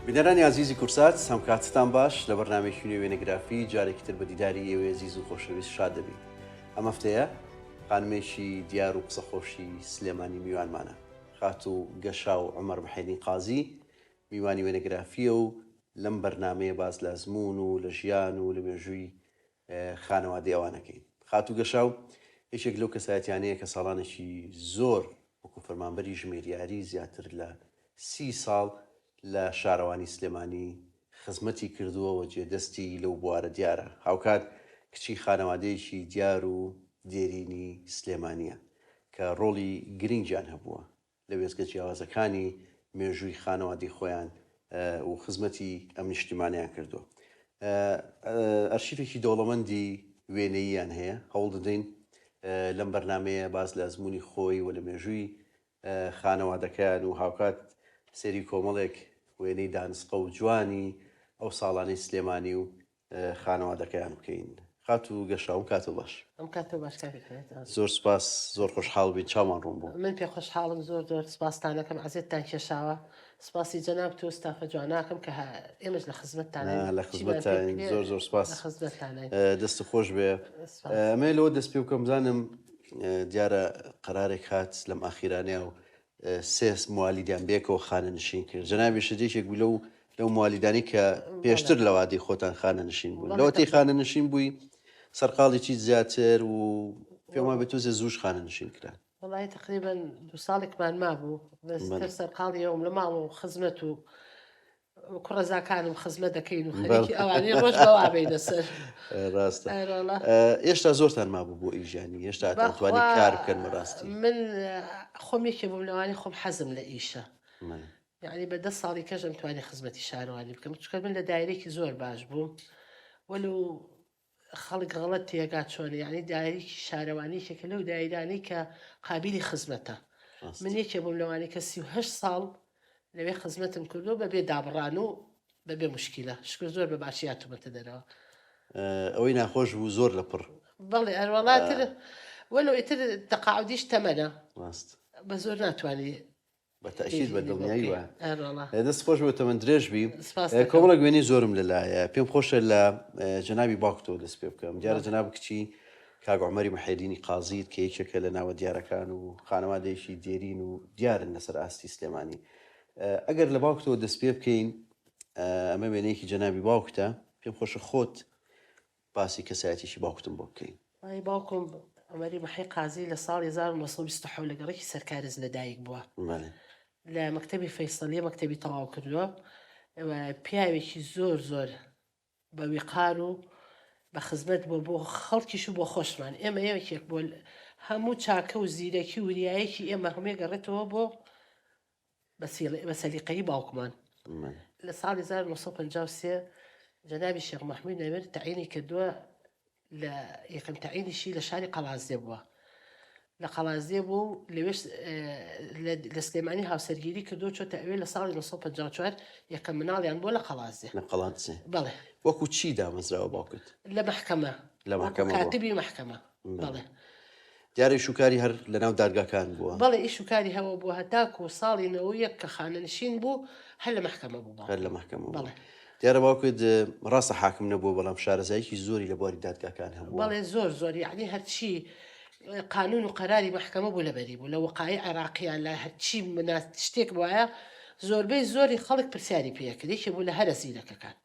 بینەرانی عزیزی کورسات هەمکاتتان باش لە بەرنامەی وێنەگرافی جارێکتر بە دیداری ئێوە عزیز و خۆشەویست شاد دەبین. ئەم هەفتەیە خانمێکی دیار و قسەخۆشی سلێمانی میوانمانە. خات و گەشا و عومەر محەیدین قازی میوانی وێنەگرافیە و لەم بەرنامەیە باز لە ئەزموون و لە ژیان و لە مێژووی خانەوادەی ئەوانەکەین. خات و گەشا و هیچێک لەو کەسایەتیانەیە کە ساڵانێکی زۆر وەکو فەرمانبەری ژمێریاری زیاتر لە 30 ساڵ لە شارەوانی سلێمانی خزمەتی کردووەوە جێدەستی لەو بوارە دیارە. هاوکات کچی خانەوادەیەکی دیار و دێرینی سلێمانیە کە ڕۆڵی گرنگیان هەبووە لە وێستگە جیاوازەکانی مێژووی خانەوادی خۆیان و خزمەتی ئەم نیشتیمانیان کردووە. ئەرشیفێکی دەوڵەمەندی وێنەییان هەیە، هەوڵ دەدەین لەم بەرنامەیە باز لە ئەزموونی خۆی و لە مێژووی خانەوادەکان و هاوکات سێری کۆمەڵێک وێنەی دانسقە و جوانی ئەو ساڵانەی سلێمانی و خانەوادەکەیان بکەین. خات و گەشاوم کاتە باش. ئەم کاتە باش زۆر سپاس، زۆر خۆشحاڵ بین چامان ڕوون بوو. من پێ خۆشحاڵم زۆر سپاستانەکەم عزیزتان کێشاوە. سپاسی جەناب تۆ ستافە جواناکەم کە ئێمەش لە خزمەتتانە لە خزمەتتان زۆر سپاس خزمەتتانە دەست خۆش بێ. ئەمێ لەوە دەست پێ بکەم بزانم دیارە قەرارێک هات لەم ئاخیرانەیە و سێ موالیدیان بێکەوە خانە نشین کرد. جەنابی شەجێکێک بوو لەو موالیدانی کە پێشتر لە وادی خۆتان خانە نشین بوون. لەوەتی خانە نشین بووی سەرقاڵێکی زیاتر و پێما بێت تۆ زوش خانە نشین کرا. وڵی تقریبان 2 ساڵێکمان مابوو بەستر سەرقاڵیەوە لە ماڵ و خزمەت و کوڕەزاکانم خزمەت دەکەین و خەریکی ئەوانی ڕۆژ بەوابێ دەسەر ڕاستە. ئێشتا زۆرتان مابوو بۆ ئیژانی هێشتا دەتوانانی کار بکەن بەڕاستی. من خۆمێکی بووم لەوانی خۆم حەزم لە ئیشە، یعنی بە 10 ساڵی کەژم توانی خزمەتی شارەوانی بکەم چکە من لە دایرێکی زۆر باش بووم وەلو خەڵک غەڵەت تێگات چۆنە، یعنی دایرێکی شارەوانیشێکە لەو دایرانی کە قابلی خزمەتە. من یەکێ بووم لەوانی کە 38 ساڵ لەوێ خزمەتم کردو بەبێ دابڕان و بەبێ مشکیلە شکر زۆر بە باشیاتومەتە دەرەوە. ئەوەی ناخۆش بوو زۆر لە پڕ بەڵێ ئەروەڵاتر وەلو ئیتر تەقاعودیش تەمەنە ڕاست بە زۆر ناتوانانی بەتەشید بە دڵنیایی وە دەست خۆش بۆ تەمەند درێژبی. کۆمەڵک وێنی زۆرم لەلایە پێم خۆشە لە جەنابی باوکتەوە دەست پێ بکەم. دیارە جەناب کچی کاک عومەری محەیدینی قازیت کە یەکێکە لە ناوە دیارەکان و خانەوادەیەکی دێرین و دیارن لەسەر ئاستی سلێمانی. ئەگەر لە باوکتەوە دەست پێ بکەین ئەمە وێنەیەکی جەنابی باوکتە پێم خۆشە خۆت باسی کەسایەتیشی باوکتم بۆ بکەین. باوکم عومەری محەی قازی لە ساڵی 1920 لەگەڕێکی سەرکارز لەدایک بووە لە مەکتەبی فەیسەڵیە مەکتەبی تەواو کردووە. پیاوێکی زۆر بە ویقار و بە خزمەت بۆ خەڵکیش و بۆ خۆشمان ئێمە یەکێک بۆ هەموو چاکە و زیرەکی وریایەکی ئێمە هەمێ گەڕێتەوە بۆ بە سەلیقەی باوکمان. لە ساڵی 1953 جەنابی شێخ مەحموود نەمێر تەعینی کردووە لە یەکەم تەعینیشی لە شاری قەڵازێ بووە. لە قەڵازێ بوو لەوێش لە سلێمانی هاوسەرگیری کردو چۆتە ئەوێ لە ساڵی 1954 یەکەم مناڵیان بۆ لە قەڵازێ لە قەڵازێ. بەڵێ وەکو چی دامەزراوە باوکت؟ لە مەحکەمە کاتبی مەحکەمە. بەڵێ دیارە شوکاری هەر لەناو دادگاکان بووە. بەڵێ ئیشوکاری هەوە بوو هەتاکو و ساڵی 91 کە خانە نشین بوو هەر لە مەحکەمە بوو. هەر لە مەحکەمە. بەڵێ دیارە باوکت ڕاستە حاکم نەبووە بەڵام شارەزاییکی زۆری لە بواری دادگاکان هەبوو. بەڵێ زۆر یعنی هەرچی قانون و قەراری مەحکەمە بوو لەبەری بوو لە وقای عێراقییان لە هەرچی شتێک وایە زۆربەی زۆری خەڵک پرسیاری پێکردێکی بوو لە هەرە زیرەکەکان.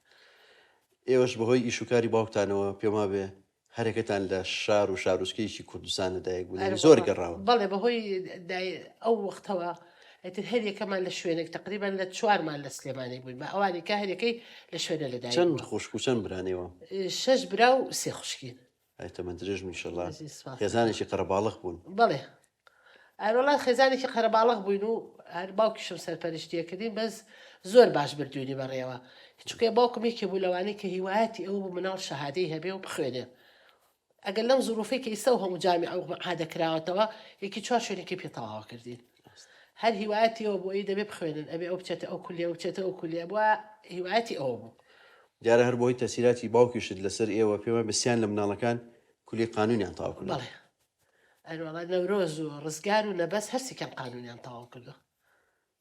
ئێوەش بەهۆی ئیشوکاری باوکتانەوە پێما بێ هەرێکەتان لە شار و شارۆچکەیەکی کوردستان لەدایک بوون زۆر گەڕاوە. بەڵێ بەهۆی ئەو وەختەوە ئەتر هەرێکەکەمان لە شوێنێک تقریبان لە 4مان لە سلێمانی بووین بە ئەوانی کە هەرێکەی لە شوێنە لەدایک. چەند خوشک و چەند برانەوە؟ 6 برا و 3 خوشکین. ئەتەمە درێژ میشەڵڵا خێزانێکی قەرەباڵغ بوون. بەڵێ ئەوڵات خێزانێکی قەرەباڵغ بووین و هەر باوکیشم سەرپەرشتیەکردین بەس زۆر باش بردوونی بەڕێوە. هیچکێ باوکمێکی بوو لەوانەیە کە هیوایەتی ئەو بوو مناڵ شەهادەی هەبێ و بخوێنێ. ئەگەر لەم زوروفەی کە ئێستا هەموو جامی ئەو عادەکراوەتەوە یەکی 4 شوێنێکی پێتەواو کردین. هەر هیوایەتی ئەوە بۆی دەبێ بخوێنن ئەبێ ئەو بچێتە ئەو کولیە و بچێتە ئەو کولیە بووە هیوایەتی ئەوە بوو. دیارە هەر بۆی تەسیراتی باوکیشت لەسەر ئێوە پێمە بەسییان لە مناڵەکان کولی قانونیان تاوا کردن. بەڵێ ئەروەڵات نەورۆز و ڕزگار و نەبەس هەرسێکم قانونیان تاوا کردو.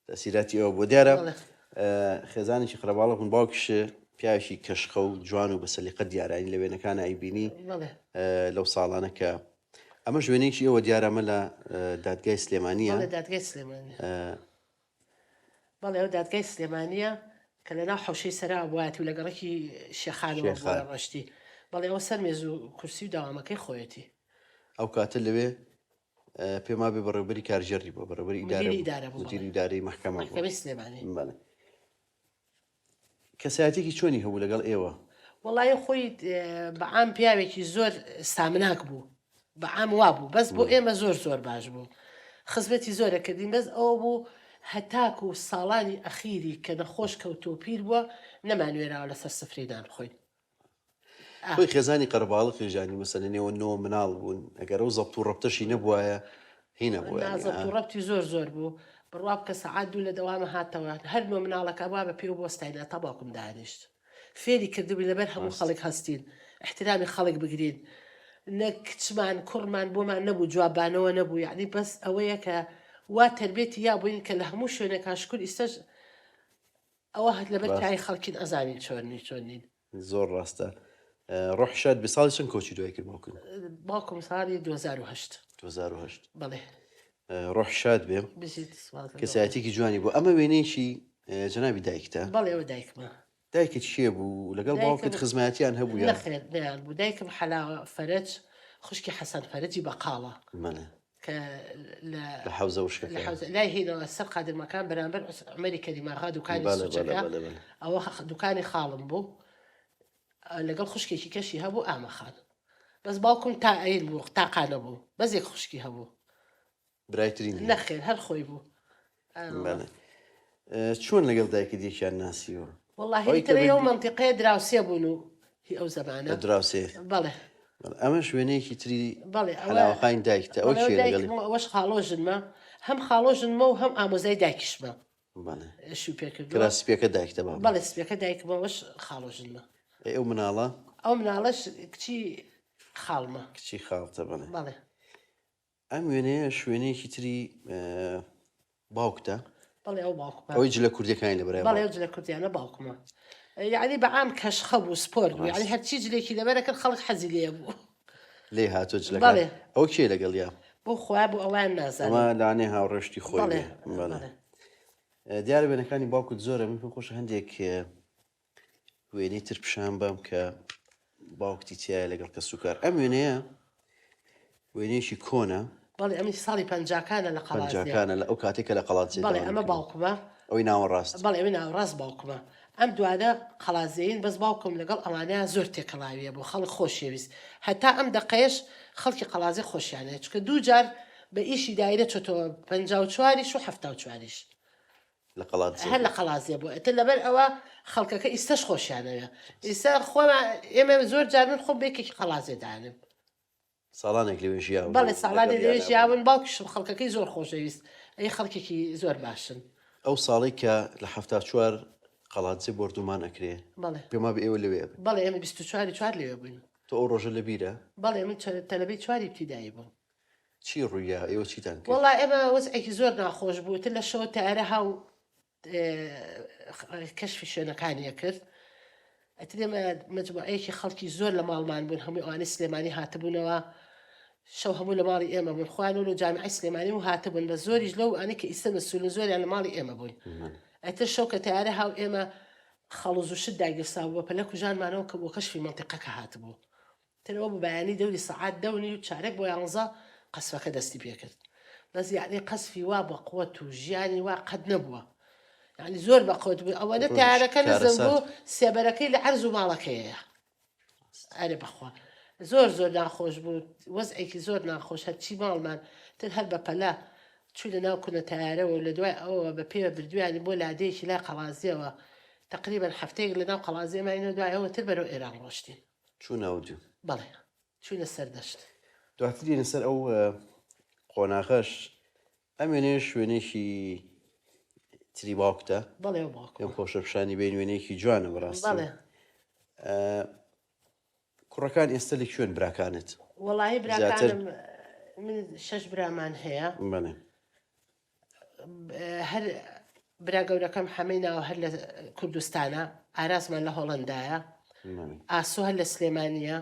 تەسیراتی ئەوە بۆ دیارە خێزانێکی قەرەباڵغ بوون باوکیش پیاوێکی کەشخە و جوان و بە سەلیقەت دیارانی لە وێنەکان ئایبینی لەو ساڵانە کە ئەمە ژوێنێکی ئێوە دیارەمە لە دادگای سلێمانیە دادگای سلێمانی بەڵێ ئەو دادگای سلێمانیە کە لەناو حەوشەی سەرا بواەتی و لەگەڕێکی شێخانەوە ڕۆشتی بەڵێ ئەوە سەر مێز و کورسی و داوامەکەی خۆیەتی ئەو کاتە لەوێ پێما بێ بەڕێوەبەری کارژێری بۆ بەڕێوەبەری مدیری ئیدارەی مەحکەمە سلێمانی کەسایەتێکی چۆنی هەبوو لەگەڵ ئێوە وەڵای خۆی بەعام پیاوێکی زۆر سامناک بوو بەعام وا بوو بەس بۆ ئێمە زۆر باش بوو خزمەتی زۆرە کردین بەس ئەوە بوو هەتاک و ساڵانی ئەخیری کە نەخۆش کەوتۆ پیر بووە نەمانوێراوە لەسەر سفرەیدان بخۆین خۆی خێزانی قەرەباڵغی ژانی مەسەلە نێوە نۆ مناڵ بوون ئەگەر ئەو زەبط و ڕەبتەشی نەبووایە هی نەبووە زەبط و ڕەبتی زۆر بوو بڕوا بکە سەعات دوو لە دەوامە هاتەوە هەر نۆ مناڵەکە وا بە پێ و بۆستاینە تا باوکم دانیشت فێری کردبووی لەبەر هەموو خەڵک هەستین احترامی خەڵک بگرین نە کچمان کوڕمان بۆمان نەبوو جوابانەوە نەبوو یعنی بەس ئەوەیە کە وا تربێتی یا بووین کە لە هەموو شوێنێک کاشکول ئیسەش ئەوە هەت لەبەر تای خەڵکین ئەزانین چۆنین زۆر ڕاستە ڕۆح شاد بە ساڵی چەند کۆچی دوای کرد باوکم ساڵی 2008 بەڵێ ڕۆح شاد بێ کەسایەتێکی جوانی بوو ئەمە وێنەیەکی جەنابی دایکتە بەڵێ ئەوە دایکمە دایکت چییە بوو لەگەڵ باوکت خزمەتیان هەبوو نەخێر بوو دایکم حەلاوە فەرەج خوشکی حەسەن فەرەجی بەقاڵە کە لە حەوزە وشکە لای هینەوە سەر قادرمەکان بەرامبەر عمەری کەریماغا دوکانی سوچەکە ئەوە دوکانی خاڵم بوو لەگەڵ خوشکێکی کەشی هەبوو ئامەخان بەس باوکم تا ئەین بوو تاقانە بوو بەزێک خوشکی هەبوو برایترین نەخێر هەر خۆی بوو چۆن لەگەڵ دایکە دیێکیان ناسیوە والله ترى منطقة دراسية بونو هي أو زمانة دراسية بله أما شوينيكي تري بله حلاوة خاين دايكتا أو شيء دايك واش خالوجن ما هم خالوجن ما وهم آموزاي دايكش ما بله شو بيك كراس بيك دايكتا بله سبيك دايك ما واش خالوجن ما أو من الله أو من الله كتي خالمة كتي خالته بله بله أم ويني شوينيكي تري باوكتا بله أو باوكما أو يجي لكردي كاين لبراي بله يجي لكردي أنا باوكما يعني بعام كشخب وسبورت يعني هالشيء اللي كذا بالك الخلق حزلي أبو ليه هاتوج لك أو شيء لقال يا بو خواب وأوان ناس ما لعنيها ورشتي خوي بله دیارە بێنەکانی باوکت زۆرە من خۆش هەندێک وێنەی تر پیشان بام کە باوکتی تایە لەگەڵ کە سوکار ئەم وێنەیە وێنەیەکی کۆنە بەڵێ ئەمی ساڵی پەنجاکانە لە پەنجاکانە لە ئەو کاتێکە لە قەڵات بەڵێ ئەمە باوکمە ئەوی ناوەڕاست بەڵێ ئەوی ناوەڕاست باوکمە ئەم دوانە قەڵازەین بەس باوکم لەگەڵ ئەوانەیە زۆر تێکەڵاویە بۆ خەڵک خۆشەویست هەتا ئەم دەقەیەش خەڵکی قەڵازی خۆشیانەیە چکە دوو جار بە ئیشی دایرە چۆتەوە 54 و 74 لە قەڵات هەر لە قەڵازیە بوو ئەتر لەبەر ئەوە خەڵکەکە ئیسەش خۆشیانەوە ئیسا خۆمە ئێمە زۆر جارن خۆم بێکێکی قەڵازێ دانم ساڵانێک لەوێ ژیاون بەڵێ ساڵانی لەوێ ژیاون باوکیشم خەڵکەکەی زۆر خۆشەویست ئەی خەڵکێکی زۆر باشن ئەو ساڵی کە لە 74 قەڵاتجێ بردومان ئەکرێ پێما بە ئێوە لەوێ بەڵێ ئێمە 24 لەوێ بووین تۆ ئەو ڕۆژە لە بیرە بەڵێ من تەلەبەی 4 ابتیدایی بووم چی ڕوویە ئێوە چیتان کرد وەڵا ئێمە وەزعێکی زۆر ناخۆش بوو تر لە شەوە تارە هاو کەشفی شوێنەکانیە کرد ئەتر ئێمە مەجموعەیەکی خەڵکی زۆر لە ماڵمان بوون هەمووی ئەوانەی سلێمانی هاتبوونەوە شەو هەموو لە ماڵی ئێمە بوون خوانەوە و جامیعەی سلێمانی و هاتبوون بە زۆریش لەو ئەنی کە ئیسە مەسوولن زۆریان لە ماڵی ئێمە بووین ئەتر شەو کە تارە هاو ئێمە خەڵوز و شت داگیرسا بوو بە پەلە کوژانمانەوە کە بۆ کەشفی مەنتیقەکە هاتبوو ترەوە بە بەیانی دەوری سەعات دەونی و چارێک بۆ 11 قەسفەکە دەستی پێ کرد بەس یعنی قەسفی وا بە قووەت و ژیانی وا قەت نەبووە يعني زۆر بەقوت بوو ئەوەنە تارەکە نزم بوو سێبەرەکەی لە عەرز و ماڵەکەیە ئەرێ بەخوا زۆر ناخۆش بوو وەزعێکی زۆر ناخۆش هەرچی ماڵمان تر هەر بە پەلا چوو لە ناو کونە تارەوە لە دوای ئەوە بە پێوە بردویانی بۆ لادەیەکی لای قەڵازیەوە تقریبا هەفتەیەک لە ناو قەڵازیەمانە دوای ئەوە تر بەرەو ئێران ڕۆشتین چوونە ئەوجو بەڵێ چوونە سەردەشت دواتری لەسەر ئەو قۆناغەش ئەمێنێ شوێنێکی تری باوکتە بەڵێ باوک ئەم خۆشەپشانی بین وێنەیەکی جوانە بەڕاستی بەڵێ کوڕەکان ئێستا لە کوێن براکانت وەڵاهی براکانم من 6 برامان هەیە بەڵێ هەر برا گەورەکەم حەمەیناوە هەر لە کوردستانە ئارازمان لە هۆڵندایە ئاسۆ هەر لە سلێمانیە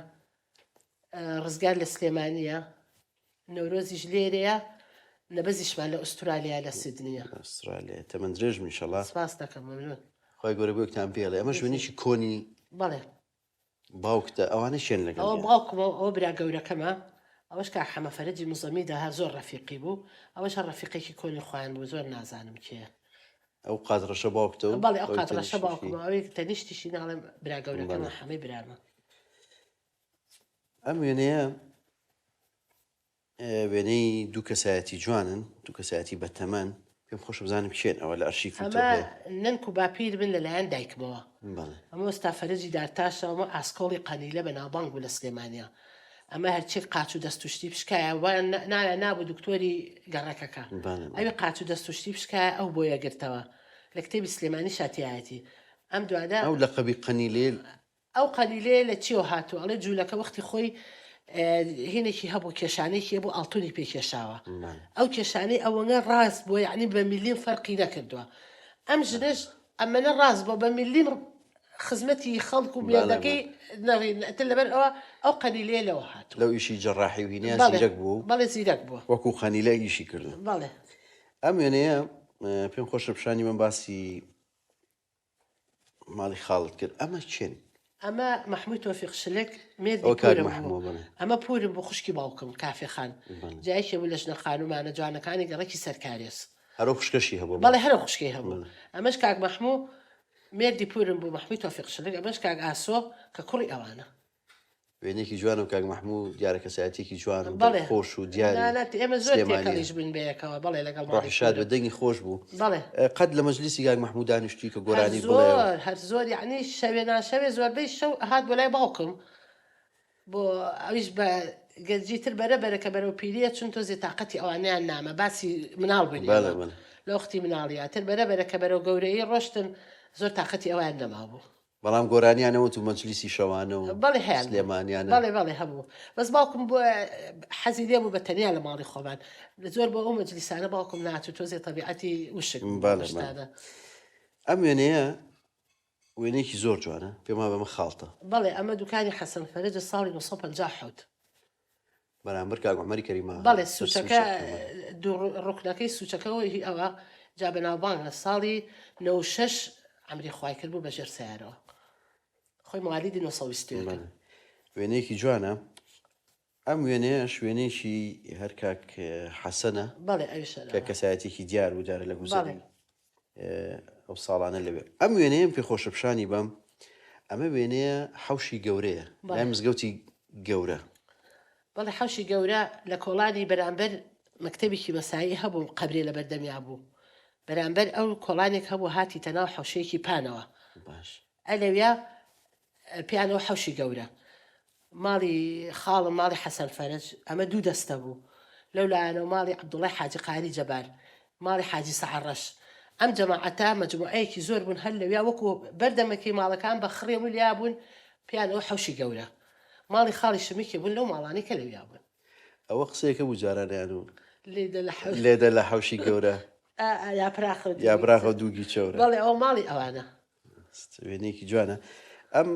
ڕزگار لە سلێمانیە نەورۆزیش لێرەیە نەبەزیشمان لە ئوسترالیا لە سیدنیە ئوسترالیا تەمەند درێژ میشەڵا سپاس دەکەم ممنون خۆی گەورە بۆکتان پێڵێ ئەمە شوێنێکی کۆنی بەڵێ باوکتە ئەوانە شوێن لەگەڵ ئەوە باوکمەوە ئەوە برا گەورەکەمە ئەوەش کا حەمە فەرەجی مزەمیدا هەر زۆر ڕەفیقی بوو ئەوەش هەر ڕەفیقێکی کۆنی خۆیان بوو زۆر نازانم کێ ئەو قادڕەشە باوکتە و بەڵێ ئەو قاتڕەشە باوکمە ئەوەی تەنیشتیشی ناڵێم برا گەورەکەمە حەمەی برامە ئەم وێنەیە وێنەی دوو کەسایەتی جوانن دوو کەسایەتی بەتەمەن پێم خۆش بزانم کێن ئەوە لە ئەرشیف ئەمە نەنک و باپیر بن لەلایەن دایکمەوە ئەمە وەستا فەرەجی دارتاشە ئەمە ئاسکۆڵی قەنیلە بە ناوبانگ بوو لە سلێمانیا ئەمە هەرچێک قاچ و دەستوشتی پشکایە نایە نابوو دکتۆری گەڕەکەکە ئەوی قاچ و دەستوشتی پشکایە ئەو بۆ یەگرتەوە لە کتێبی سلێمانی شاتیایەتی ئەم دوادە ئەو لە قەبی قەنیلێ ئەو قەنیلێ لە چیەوە هاتووە ئەڵێ جوولەکە وەختی خۆی هینێکی هەبوو کێشانێکی بۆ ئاڵتونی پێکێشاوە ئەو کێشانەی ئەوەنە ڕاست بۆ یعنی بە میلیم فەرقی نەکردووە ئەم ژنش ئەمەنە ڕاست بۆ بە میلیم خزمەتی خەڵک و مێردەکەی نەڕێنتر لەبەر ئەوە ئەو قەنیلێ لەوە هاتووە لەو ئیشی جەڕاحی و هینیان زیرەک بوو بەڵێ زیرەک بووە وەکو خەنیلە ئیشی کردن بەڵێ ئەم وێنەیە پێم خۆشە پیشانی من باسی ماڵی خاڵت کرد ئەمە چێن ئەمە مەحموود تۆفیق شلێک مێردی پورم بوو ئەمە پورم بۆ خوشکی باوکم کافێخان جایشێ بوو لە ژنە خانومانە جوانەکانی گەڕێکی سەرکارێز هەرۆ خوشکەشی هەبوو بەڵێ هەرە خوشکی هەبوو ئەمەش کاک مەحموو مێردی پورم بوو مەحموود تۆفیق شلێک ئەمەش کاک ئاسۆ کە کوڕی ئەوانە وێنێکی جوانە و کاک مەحموود دیارە کەسایەتێکی جوان خۆش و دیاری ئێمە زۆر تێکەڵیش بوون بەیەکەوە بەڵێ لەگەڵ ڕاحشاد بە دەنگی خۆش بوو بەڵێ قەت لە مەجلیسی کاک مەحموود دانیشتی کە گۆرانی بڵێ زۆر هەر زۆر یعنی شەوێ ناشەوێ زۆربەی شەو هات بۆ لای باوکم بۆ ئەویش بە گەنجیتر بەرەبەرە کە بەرەو پیرە چون تۆ زێتاقەتی ئەوانیان نامە باسی مناڵ بووین لە وەختی مناڵیاتر بەرەبەرە کە بەرەو گەورەی ڕۆشتن زۆر تااقەتی ئەوان نەما بوو بەڵام گۆرانیانەوە و مەجلیسی شەوانە و بەڵێ هەیە سلێمانیانە بەڵێ بەڵێ هەبوو بەس باوکم بۆ حەزی لێ بوو بە تەنیا لە ماڵی خۆمان زۆر بۆ ئەو مەجلیسانە باوکم ناچوو تۆزێ تەبیعەتی وشک باشدانە ئەم وێنەیە وێنێکی زۆر جوانە پێما بەمە خاڵتە بەڵێ ئەمە دوکانی حەسەن فەرەجە ساڵی 1950 بەرامبەر کاک عومەری کەریمە بەڵێ سوچەکە ڕوکنەکەی سوچەکەەوەی ئەوە جا بەناوبانگ لە ساڵی 96 ئەمری خوای کرد بوو بەژێر سیارەوە خۆی موالیدی 1920 وێنەیەکی جوانە ئەم وێنەیە شوێنێکی هەر کاک حەسەنە بەڵێ ئەویش کە کەسایەتێکی دیار و جارە لە گوزەری ئەو ساڵانە لەوێ ئەم وێنەیەم پێ خۆشەپشانی بەم ئەمە وێنەیە حەوشی گەورەیە لای مزگەوتی گەورە بەڵێ حەوشی گەورە لە کۆڵانی بەرامبەر مەکتەبێکی مەسایی هەبوو قەبرێ لە بەردەمیا بوو بەرامبەر ئەو کۆڵانێک هەبوو هاتی تەناو حەوشەیەکی پانەوە باش ئەلەویا پیانەوە حەوشی گەورە ماڵی خاڵم ماڵی حەسەن فەرەج ئەمە دوو دەستە بوو لەو لایەنەوە ماڵی عەبدوڵای حاجی قاری جەبار ماڵی حاجی سەعەڕەش ئەم جەماعەتە مەجموعەیەکی زۆر بوون هەر لەویا وەکو بەردەمەکەی ماڵەکان بە خڕێم و لیا بوون پیانەوە حەوشی گەورە ماڵی خاڵی شمیکی بوون لەو ماڵانی کە لەویا بوون ئەوە قسەیەکە بوو جارانیان و لێدە لە حەوشی گەورە یاپراخە دووگی چەورە بەڵێ ئەو ماڵی ئەوانە وێنەیەکی جوانە ئەم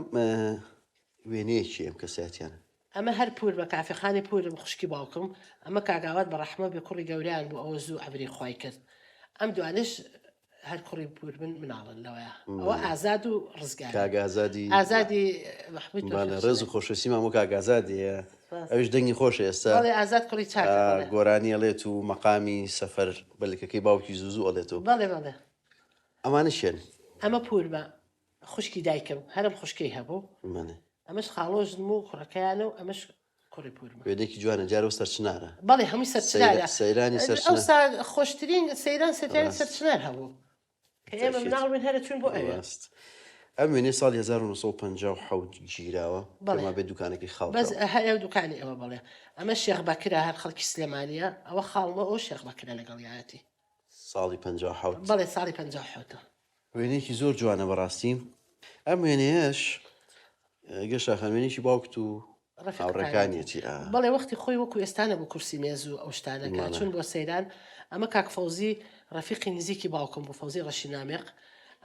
وێنەیەکی ئەم کەساتیانە ئەمە هەر پور بە کافێخانی پورم خوشکی باوکم ئەمە کاگاوات بە ڕەحمە بێ کوڕی گەوریان بوو ئەوە زوو عەبری خوای کرد ئەم دوانش هەر کوڕی پور من مناڵن لەوەیە ئەوە ئازاد و ڕزگار کاگازادی ئازادی ڕێز و خۆشەویستیم هەموو کاگازادیە ئەوش دەنگی خۆشە ئێستا ئازاد کوڕی چاک گۆرانی ئەڵێت و مەقامی سەفەر بەلکەکەی باوکی زوو ئەڵێتەوە بەڵێ بەڵێ ئەمانە شێن ئەمە پور بە خوشکی دایکم هەرم خوشکەی هەبوو ئەمەش خاڵۆژم و کوڕەکەیانە و ئەمەش کوڕی پورمە وێنێکی جوانە جارە و سەرچنارە بەڵێ هەمووی سەرچنارە سەیرانی ئەو خۆشترین سەیران سەرچانی سەرچنار هەبوو کە ئێمە مناڵبن هەرە چون بۆ ئەوێ ئەم وێنێ ساڵی 1950 گیراوە پێما بێت دوکانێکی خاڵ بەس هەیە دوکانی ئەوە بڵێ ئەمە شێخ بەکرە هەر خەڵکی سلێمانیە ئەوە خاڵمە ئەو شێخ بەکرە لەگەڵیاتی ساڵی 50 بەڵێ ساڵی 50 وێنێکی زۆر جوانە بەڕاستی ئەم وێنەیەش گەشە خەمێنێکی باوکت و هاوڕەکانیەتی بەڵێ وەختی خۆی وەکو ئێستانە بۆ کورسی مێز و ئەو شتانەکە چون بۆ سەیران ئەمە کاک فەوزی ڕەفیقی نزیکی باوکم بوو فەوزی ڕەشی نامێق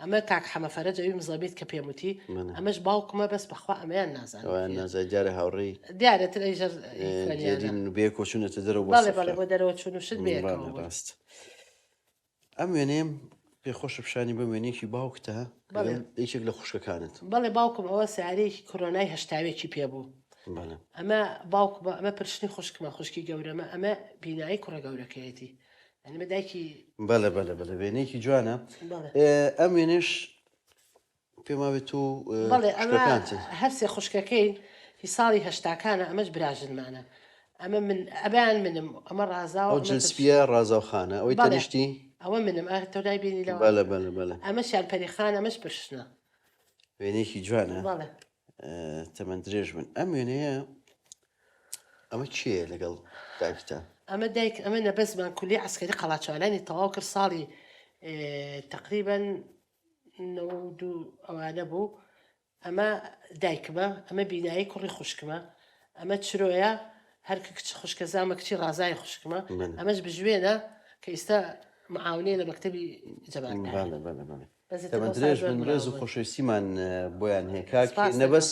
ئەمە کاک حەمە فەرەجەوی مزەبیت کە پێموتی ئەمەش باوکمە بەس بەخوا ئەمەیان نازانێت نازای جارە هاوڕێی دیارەتر ئەیژەر بێ کۆچونەتە دەرەوە بەڵێ بەڵێ بۆ دەرەوە چون و شت ڕاست ئەم وێنێم پێخۆشە پیشانی بە وێنێکی باوکتە یەکێک لە خوشکەکانت بەڵێ باوکم ئەوە سیارەیەکی کۆرۆنای هەشتاوێکی پێبوو ئەمە باوک ئەمە پرشنی خوشکمە خوشکی گەورەمە ئەمە بینایی کوڕە گەورەکەیەتی ئەنیمە دایکی بەڵێ بەڵێ بەڵێ وێنێکی جوانە ئەم وێنێش پێما بێت و بەڵێ ئەمە هەرسێ خوشکەکەی هی ساڵی هەشتاکانە ئەمەش براژنمانە ئەمە من ئەبیان منم ئەمە ڕازاوە ئەو جنسپیە ڕازاوخانە ئەوەی تەنیشتی ئەوە منم تۆلای بینی لەوە بەڵێ بەڵێ بەڵێ ئەمەشیان پەریخان ئەمەش پرشنە وێنێکی جوانە تەمەند درێژ من ئەم وێنەیە ئەمە چییە لەگەڵ دایکتە ئەمە دایک ئەمە نەبەزمان کولی عسکەری قەڵاچوانانی تەواو کرد ساڵی تقریبەن ئەوانە بوو ئەمە دایکمە ئەمە بینایی کوڕی خوشکمە ئەمە چرۆیە هەر کچ خوشکە زامە کچی ڕازای خوشکمە ئەمەش بژوێنە کە ئێستا معاونەیە لە مەکتەبی جەبان درێژ من ڕێز و خۆشەویستیمان بۆیان هەیە کاک نەبەس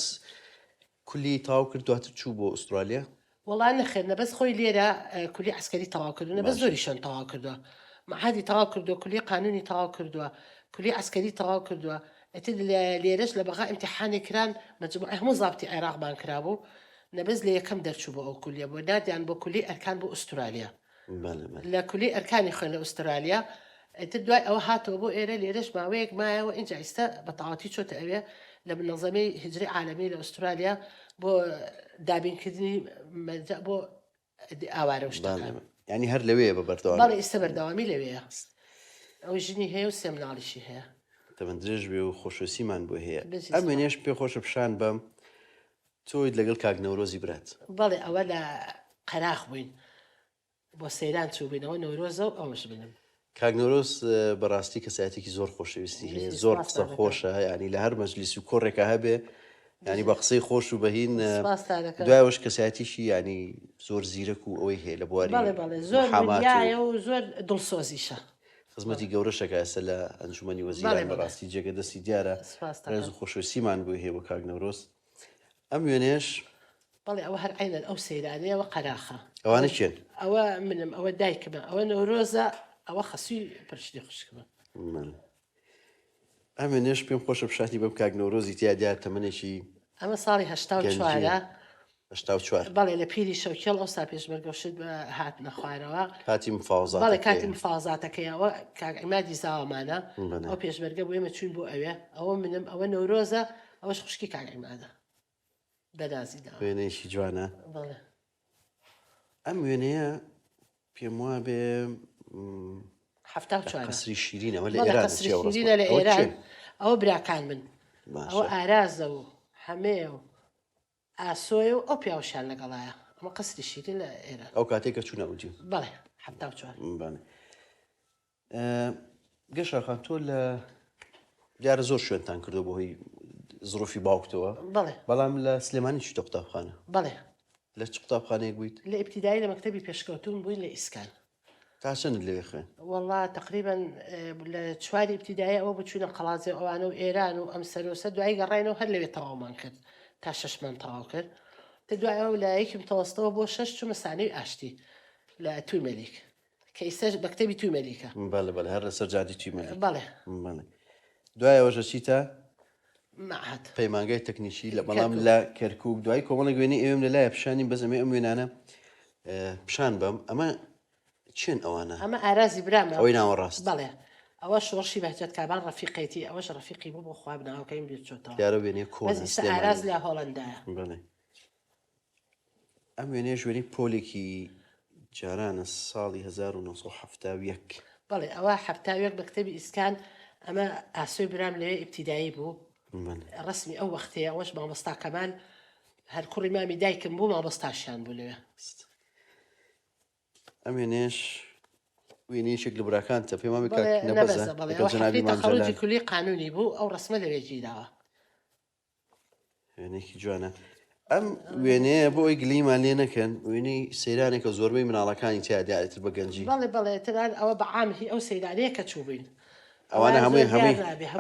کولی تاو کرد دواتر چوو بۆ ئوسترالیا وەڵا نەخێر نەبەس خۆی لێرە کولی عسکەری تەواو کردو نەبەس زۆریشان تەواو کردووە معهدی تەواو کردووە کولی قانونی تەواو کردووە کولی عسکەری تەواو کردووە ئەتر لێرەش لە بەغا ئیمتیحانی کران مەجموعە هەموو زابطی عێراقمان کرابوو نەبەز لە یەکەم دەرچوو بۆ ئەو کولیە بۆ نادیان بۆ کولی ئەرکان بۆ ئوسترالیا لە کولی ئەرکانی خوێن لە ئوسترالیا ئەتر دوای ئەوە هاتەوە بۆ ئێرە لێرەش ماوەیەک مایەوە ئینجا ئێستا بە تەواوەتی چۆتە ئەوێ لە منەظەمەی هجری عالەمی لە ئوسترالیا بۆ دابینکردنی بۆ ئاوارە شتەکان ینی هەر لەوەیە بە بەردەوام بەڵێ ئێستا بەردەوامی لەوەیە ئەوەی ژنی هەیە و سێ مناڵیشی هەیە تەمەند درێژ بێ و خۆشەویستیمان بۆ هەیە ئەم وێنێش پێ خۆشە پیشان بەم تۆیت لەگەڵ کاک نەورۆزی برات بەڵێ ئەوە لە قەراخ بووین بۆ سەیران چوو بووینەوە نەورۆزە و ئەوەش بنم کاک نەورۆز بەڕاستی کەسایەتێکی زۆر خۆشەویستی هەیە زۆر قسە خۆشە ینی لە هەر مەجلیس و کۆڕێکە هەبێ ینی بە قسەی خۆش و بەهین دوایەوەش کەسایەتیشی ینی زۆر زیرەک و ئەوەی هەیە لە بواری زۆر و زۆر دڵسۆزیشە خزمەتی گەورەشەکە ئێستا لە ئەنجومەنی وەزیران بەڕاستی جێگە دەستی دیارە ڕێز و خۆشەویستیمان بۆ هەیە بۆ کاک نەورۆز ئەم وێنێش بەڵێ ئەوە هەر عینەن ئەو سەیرانەیەوە قەراخە ئەوانە چێن ئەوە منم ئەوە دایکمە ئەوە نەورۆزە ئەوە خەسووی پرشتی خوشکمە ئەم وێنێش پێم خۆشە پیشانی بەم کاک نەورۆزی تیا دیار تەمەنێکی ئەمە ساڵی هەشتا و چوارە بەڵێ لە پیری شەوکێڵ ئەوستا پێشمەرگەوشت بە هات نەخوارەوە کاتی مفاوزات بەڵێ کاتی مفاوزاتەکەیەوە کاک ئیمادی زاوەمانە ئەو پێشمەرگە بووێمە چوین بۆ ئەوێ ئەوە منم ئەوە نەورۆزە ئەوەش خوشکی کاک ئیمادە بەدازیدا وێنەیەکی جوانە ئەم وێنەیە پێم وایە بێ قەسری شیرینەوە لە ئێران لە ئێران ئەوە براکان من ئەوە ئارازە و هەمێ و ئاسۆی و ئەو پیاوەشان لەگەڵایە ئەمە قەسری شیرین لە ئێران ئەو کاتێککە چوونەوەجی بەڵێ هەفتا و چوار گەشاخان تۆ لە دیارە زۆر شوێنتان کردو بۆ هۆی زڕۆفی باوکتەوە بەڵام لە سلێمانی چیتە قوتابخانە بەڵێ لە چ قوتابخانەیەک بوویت لە ئیبتیدایی لە مەکتەبی پێشکەوتون بووین لە ئیسکان تا چەند لەوێ خوێن وەڵا تقریبا لە چواری ئیبتیدایی ئەوە بچوونە قەڵازێ ئەوانە و ئێران و ئەم سەرۆسە دوای گەڕێنەوە هەر لەوێ تەواومان کرد تا 6مان تەواو کرد تا دوای ئەو لە یەکم تەوەستەوە بۆ 6 چوومە سانەی ئاشتی لە توی مەلیک کە ئێستا مەکتەبی توی مەلیکە بەڵێ هەر لەسەر جادی توی مەلیک بەڵێ دوایەوەژە چیتە معهد پەیمانگای تەکنیکی لە بەڵام لە کەرکووک دوای کۆمەڵە گوێنی ئێوەم لەلایە پیشانی بەزەمێ ئەم وێنانە پیشان بەم ئەمە چێن ئەوانە ئەمە ئارازی برامە ئەوەی ناوەڕاست بەڵێ ئەوە شۆڕشی بەهجەت کابان ڕەفیقێتی ئەوەش ڕەفیقی بوو بۆ خواب ناوەکەیم بێت چۆتەوە دیارە وێنێ کۆن ئاراز لە هۆڵەندایە بڵێ ئەم وێنێ ژوێنی پۆلێکی جارانە ساڵی 1970 بەڵێ ئەوە هەفتاوێک مەکتەبی ئیسکان ئەمە ئاسۆی برام لەوێ ئیبتیدایی بوو ڕسمی ئەو وەختەیە ئەوەش مامۆستا کەمال هەر کوڕی مامی دایکم بوو مامۆستاشیان بوو لەوێ ئەم وێنێش وێنەیەکێک لە براکانتە پێم وایە تەخەڕوجی کولی قانونی بوو ئەو ڕسمە لەوێ جیداوە وێنێکی جوانە ئەم وێنەیە بۆ ئەوی گلیمان لێ نەکەن وێنەی سەیرانێکە زۆربەی مناڵەکانی تیا دیارێتتر بە گەنجی بەڵێ بەڵێ تەنان ئەوە بەعامی ئەو سەیرانەیە کە چوو بووین ئەوانە هەمووی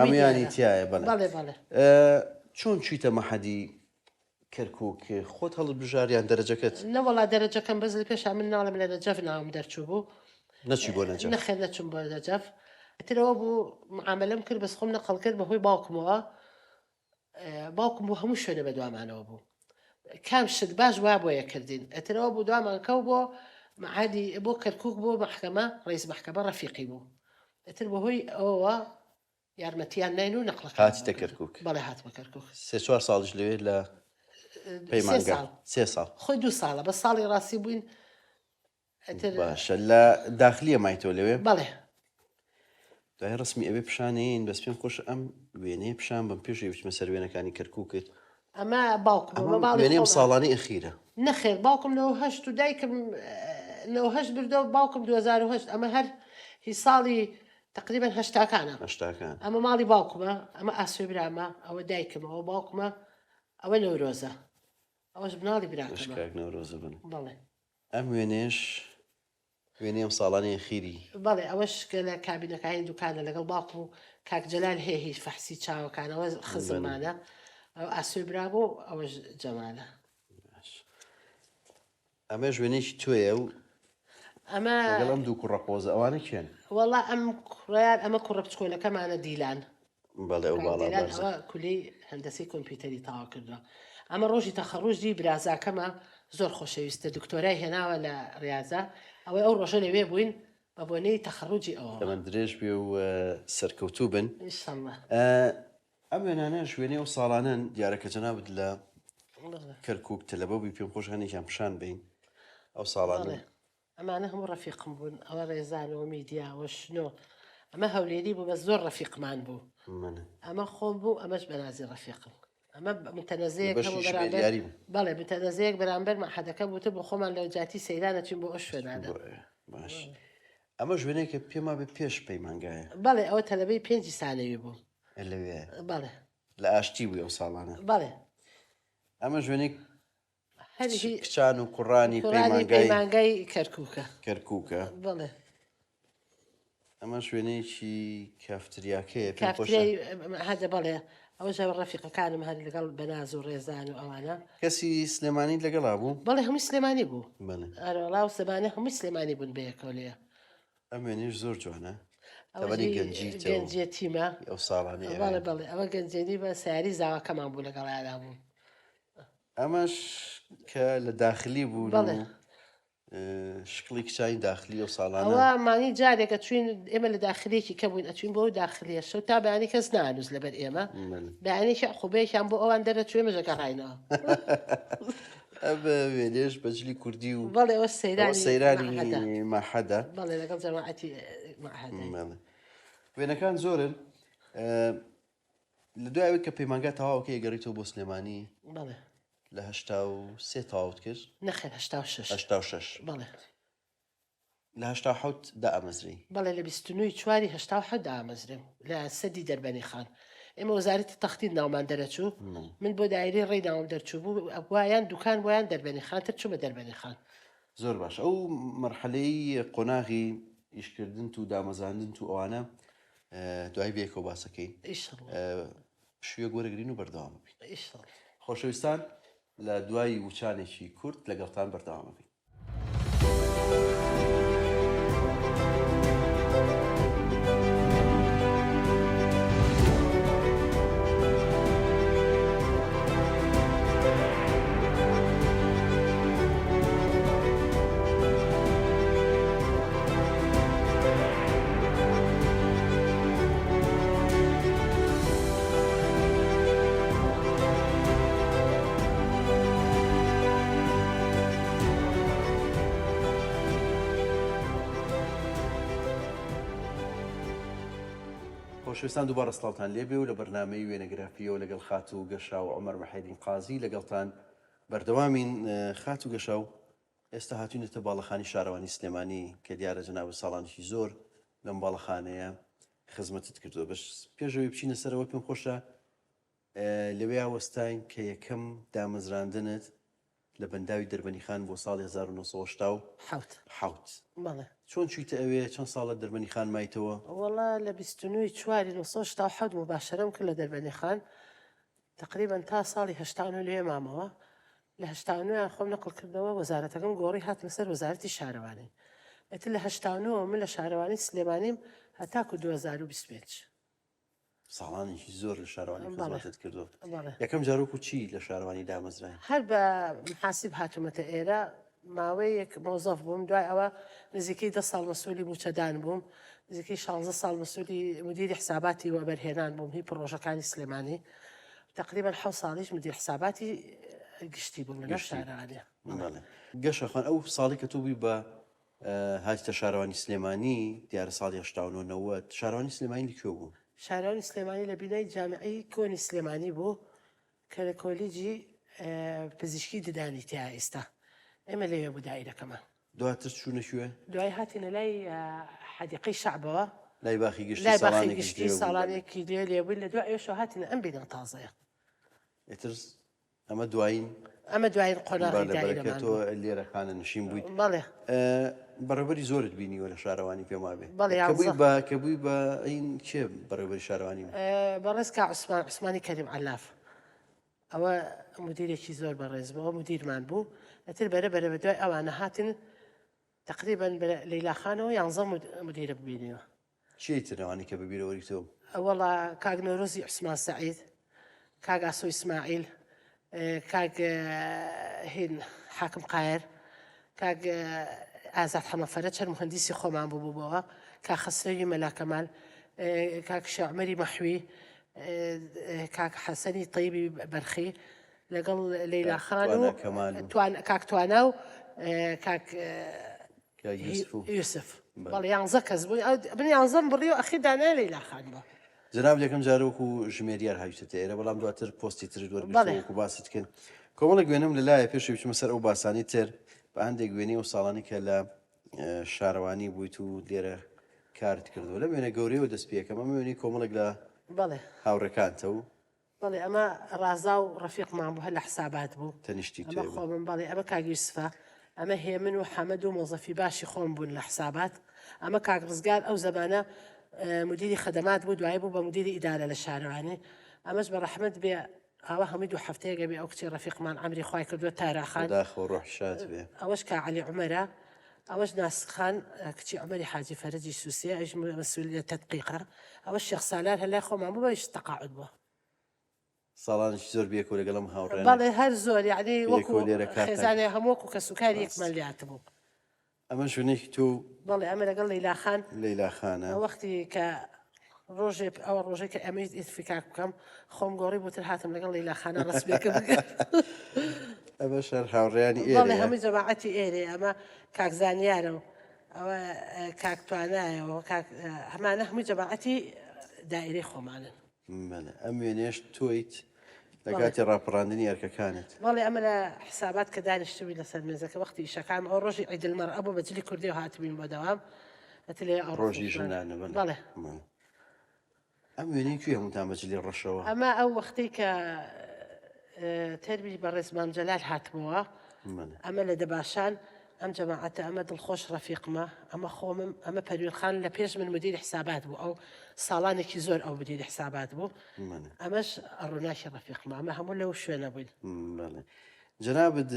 هەمویانی تایە بەڵێ بەڵێ چۆن چیتە مەحەدی کەرکووک خۆت هەڵ بژاریان دەرەجەکەت نەوەڵا دەرەجەکەم بەز لە پێشا من ناڵم لە نەجەف ناوم دەرچوو بوو نەچی بۆ نەجەف نەخێر نەچوم بۆ نەجەف ترەوە بوو معاملەم کرد بەس خۆم نەقەڵ کرد بەهۆی باوکمەوە باوکم بوو هەموو شوێنە بە دوامانەوە بوو کام شت باش وا بۆیە کردین ئەترەوە بوو دووامان کەو بۆ معادی بۆ کەرکووک بۆ محکەمە ڕئیس محکەمە ڕەفیقی بوو ئەتر بەهۆی ئەوە یارمەتیان نین و نەقڵ هاتیتە کەرکووک بەڵێ هاتمە کەرکووک 3-4 ساڵش لەوێ لە پەیمانگە 3 ساڵ خۆی 2 ساڵە بە ساڵی ڕاستی بووین باشە لە داخلیە مایتۆ لەوێ بەڵێ دوای ڕسمی ئەوێ پیشانەیەین بەس پێم خۆش ئەم وێنەیە پیشان بم پێشی بچمە سەر وێنەکانی کەرکووکت ئەمە باوکم وێنەیەم ساڵانی ئەخیرە نەخێر باوکم لەوە هەشت و دایکم لەوە هەشت بردەوە باوکم 2010 ئەمە هەر هی ساڵی تقریبا هەشتاکانە ئەمە ماڵی باوکمە ئەمە ئاسوێ برامە ئەوە دایکم ئەوە باوکمە ئەوە نەورۆزە ئەوەش بناڵی نەورۆزە بن بەڵێ ئەم وێنێش وێنەیەم ساڵانی خیری بەڵێ ئەوەش کە لە کابینەکانی دوکانە لەگەڵ باوکم و کاکجلال هەیە هیچ فەحسی چاوەکانەوە خزمانە ئەو ئاسوێ برابوو ئەوەش جەمالە ئەمە ژوێنێکی توێە و ئەمە ئەم دوو کوڕە قۆزە ئەوانە کێن وەڵا ئەم کوڕیان ئەمە کوڕە بچکۆلەکەمانە دیلان بەڵێ ئەو باڵا کولی هەندەسی کۆمپیوتەری تاوا کردووە ئەمە ڕۆژی تەخەڕۆژی برازاکەمە زۆر خۆشەویستە دکتۆرای هێناوە لە ڕاضە ئەوەی ئەو ڕۆژە لەوێ بووین بە بۆنەی تەخەڕوجی ئەوە ئەمە درێژ بێ و سەرکەوتوو بن ئەم وێنانە شوێنێ و ساڵانەن دیارەکە جەنابەت لە کەرکووک تەلەبەبووی پێم خۆش هەنێکیان پیشان بین ئەو ساڵانە ئەمانە هەموو ڕەفیقم بوون ئەوە ڕێزانەوە میدیاوە شنۆ ئەمە هەولێری بوو بە زۆر ڕەفیقمان بوو ئەمە خۆم بوو ئەمەش بەنازی ڕەفیقم ئەمە متەنەزەیەک بەڵێ متەنەزەیەک بەرامبەر مەحەدەکە بووتە بۆ خۆمان لەو جاتی سەیرانەچین بۆ ئەو شوێنانە باش ئەمە ژوێنێکە پێما بێ پێش پەیمانگایە بەڵێ ئەوە تەلەبەی 5 سانەوی بوو لەوێ بەڵێ لە ئاشتی بووی ئەو ساڵانە بەڵێ ئەمە ژوێنێک کچان و کوڕانی پەیمانگای کەرکووکە بڵێ ئەمە شوێنێکی کافتریاکەیە هەدە بەڵێ ئەوە ژە ڕەفیقەکانم هەر لەگەڵ بەناز و ڕێزان و ئەوانە کەسی سلێمانی لەگەڵا بوو بەڵێ هەمووی سلێمانی بوو ئەرۆڵا و سەبانە هەمووی سلێمانی بوون بەیەکەولەیە ئەم وێنێش زۆر جوانە گەنجێتیمە ئەو ساڵانی بەڵێ بەڵێ ئەوە گەنجێنی بە سیاری زاواکەمان بوو لەگەڵیادا بوو ئەمەش کە لە داخلی بوو شکڵی کچانی داخلی و ساڵانە ئەوە مانی جارێکە چوین ئێمە لە داخلێکی کە بووین ئەچوین بۆ داخلیە شەو تا بەیانی کەس نانووس لەبەر ئێمە بەیانێکی خوبەیەکیان بۆ ئەوان دەرەچوێ مەژەکەڕاینەوە وێنێش بەجلی کوردی و بەڵێ ئەوە سەیرانی مەحەدە بەڵێ لەگەڵ جەماعەتی وێنەکان زۆرن لە دوای ئەوەی کە پەیمانگا تەواوکە گەڕیتەوە بۆ سلێمانی بەڵێ لە 83 تەواوت کرد نەخێر 86 بەڵێ لە 87 دائەمەزری بەڵێ لە 29 چواری 87 دامەزرم لە سەدی دەربەنی خان ئێمە وەزارەتی تەختید ناومان دەرەچوو من بۆ دایرەی ڕێی ناوم دەرچوو بوو ئەوایان دوکان بۆیان دەربەنی خان تر چوومە دەربەنی خان زۆر باش ئەو مەرحەلەی قۆناغی ئیشکردن و دامەزاندن و ئەوانە دوای بێکەوە باسەکەین شوێ گۆرەگرین و بەردەوام بین خۆشەویستان لە دوای وچانێکی کورت لەگەڵتان بەردەوام بین خۆشەویستان دووبارە سڵاوتان لێبێ و لە بەرنامەی وێنەگرافیەوە لەگەڵ خات و گەشا و عومەر مەحەدین قازی لەگەڵتان بەردەوامین خات و گەشا و ئێستا هاتوونێتە باڵەخانی شارەوانی سلێمانی کە دیارە جەناب ساڵانێکی زۆر لەم باڵەخانەیە خزمەتت کردووە بەش پێشەوەی بچینە سەرەوە پێم خۆشە لەوێ وەستاین کە یەکەم دامەزراندنت لە بەنداوی دەربەنیخان بۆ ساڵی 1970 بەڵێ چۆن چیتە ئەوێ چەند ساڵە دەربەنیخان مایتەوە؟ وەڵا لە 24/1970 مباشرەم کرد لە دەربەنیخان تقریبا تا ساڵی 89 لێ مامەوە لە 89 خۆم نەقڵ کردەوە وەزارەتەکەم گۆڕی هات لەسەر وەزارەتی شارەوانی ئەتر لە 89 من لە شارەوانی سلێمانیم هەتاکو 2025 ساڵانێکی زۆر لە شارەوانی خزمەتت کردووە. بەڵێ یەکەم جارۆک چی لە شارەوانی دامەزراین؟ هەر بە محاسب هاتوومەتە ئێرە ماوەی یەک مۆزەف بووم دوای ئەوە نزیکەی 10 ساڵ مەسئولی موچەدان بووم نزیکەی 16 ساڵ مەسئولی مدیری حساباتی وەبەرهێنان بووم هی پرۆژەکانی سلێمانی تقریبا 7 ساڵیش مدیر حساباتی گشتی بووم لە شارەوانی. گەشەخۆن ئەو ساڵی کە تو بووی بە هاتیتە شارەوانی سلێمانی دیارە ساڵی 89 شارەوانی سلێمانی لەکوێ بوو؟ شارەوانی سلێمانی لە بینایی جامعی کۆنی سلێمانی بوو کە لە کۆلیجی پزیشکی ددانی تیا ئێستا ئێمە لەوێ بوو دایرەکەمە. دواتر چوونەکوێ؟ دوای هاتینە لای حەدیقەی شەعبەوە لای باخی لای باخی گشتی ساڵانێکی لێ لێبووین لە دوای ئێوەشەوە هاتینە ئەم بینە تازەیە. ئێتر ئەمە دوایین ئەمە دوایین قۆناغی دایرەمان تۆ لێرەخانە نشین بوویت. بەڵێ بەڕێوەبەری زۆرت بینیوە لە شارەوانی پێما بێ بەڵێ کە بووی بە ئەین کێ بەڕێوەبەری شارەوانی بەڕێز کا عوسمانی کەریم عەلاف ئەوە مدیرێکی زۆر بەڕێز بووە مدیرمان بوو ئەتر بەرە بە دوای ئەوانە هاتن تقریبا لەیلاخانەوە 11 مدیرە ببینیوە. چیتر ئەوانی کە ببیرەوەری تۆ؟ وەڵا کاک نۆرۆزی عوسمان سەعید کاک ئاسۆ ئیسماعیل کاک هین حاکم قایر کاک ئازاد حەمەفەرە چەند مهندسی خۆمان بووبووەوە کاک خەسرەوی مەلاکەمال کاک شەعمەری مەحوی کاک حەسەنی طیبی بەرخی لەگەڵ لەیلاخان و کاک توانە و کاک یوسف بەڵێ 11 کەس بووین بنی 11 بڕی و ئەخی دانای لەیلاخان بووە. جناب یەکەم جارۆک و ژمێریار هاویشتە ئێرە بەڵام دواتر پۆستی تر وەرگرتووەکو باست کرد کۆمەڵە گوێنم لەلایە پێشەوی بچمە سەر ئەو باسانی تر بە هەندێک گوێنی و ساڵانی کە لە شارەوانی بوویت و لێرە کارت کردو لە وێنە گەورەیەوە دەست پێکەمە وێنی کۆمەڵێک لە هاوڕێکانتە و بەڵێ ئەمە ڕازا و ڕەفیقمان بوو هەر لە حسابات بوو تەنیشتی خۆ من بەڵێ ئەمە کاگیرسفە ئەمە هێمن و حەمەد و مۆزەفی باشی خۆم بوون لە حسابات ئەمە کاک ڕزگار ئەو زەمانە مدیری خدمات بوو دوای بوو بە مدیری ئیدارە لە شارەوانی ئەمەش بە ڕەحمەت بێ ئەوە هەمووی 2 هەفتەیەگە بێ ئەو کچی ڕەفیقمان ئەمری خوای کردووە تاراخان ئەوەش کا عەلی عومەرە ئەوەش ناسخان کچی عومەری حاجی فەرەجی سووسێ ئەوش مەسئوول تەدقیقە ئەوەش شێخ سالار هەلای خۆمان بوو بەش تەقاعد بووە ساڵانێکی زۆر بێکۆ لەگەڵم هاوڕێن بەڵێ هەر زۆر یعنی وەکو خێزانێ هەموو وەکو کە سوکاری یەکمەلیات بوو. ئەمە شوێنێکی تۆ بەڵێ ئەمە لەگەڵ لەیلاخانە وەختی کە ڕۆژێ ئەوە ڕۆژێک کە ئەمەی ئیتفیکاک بکەم خۆم گۆڕی بووتر هاتم لەگەڵ لەیلاخانە ڕسمێکە بکەم. ئەمە شەر هاوڕێیانی ئێرە بەڵێ هەمووی جەماعەتی ئێرێ ئەمە کاک زانیارە و ئەوە کاک توانایەوە هەمانە هەمووی جەماعەتی دائیرەی خۆمانن. ئەم وێنێش تۆیت لەکاتی ڕاپەڕاندنی ئەرکەکانت بەڵێ ئەمە لە حسابات کە دانیشتووی لەسەر مێزەکە وەختی ئیشەکان ئەو ڕۆژی عیدمەرئە بوو بەجلی کوردی و هاتبووین بۆ دەوام ڕۆژی ژنانە بەڵێ ئەم وێنەی کوێ هەمووتان بەجلی ڕەشەوە ئەمە ئەو وەختەی کە تەربی بەڕێز مام جەلال هاتبووە ئەمە لە دەباشان ئەم جەماعەتە ئەمە دڵخۆش ڕەفیقمە ئەمە خۆمم ئەمە پەروێرخان لە پێش من مدیری حسابات بوو ئەو ساڵانێکی زۆر ئەو مدیری حسابات بوو ئەمەش ڕووناکی ڕەفیقمە ئەمە هەموو لەو شوێنە بووین. جەنابەت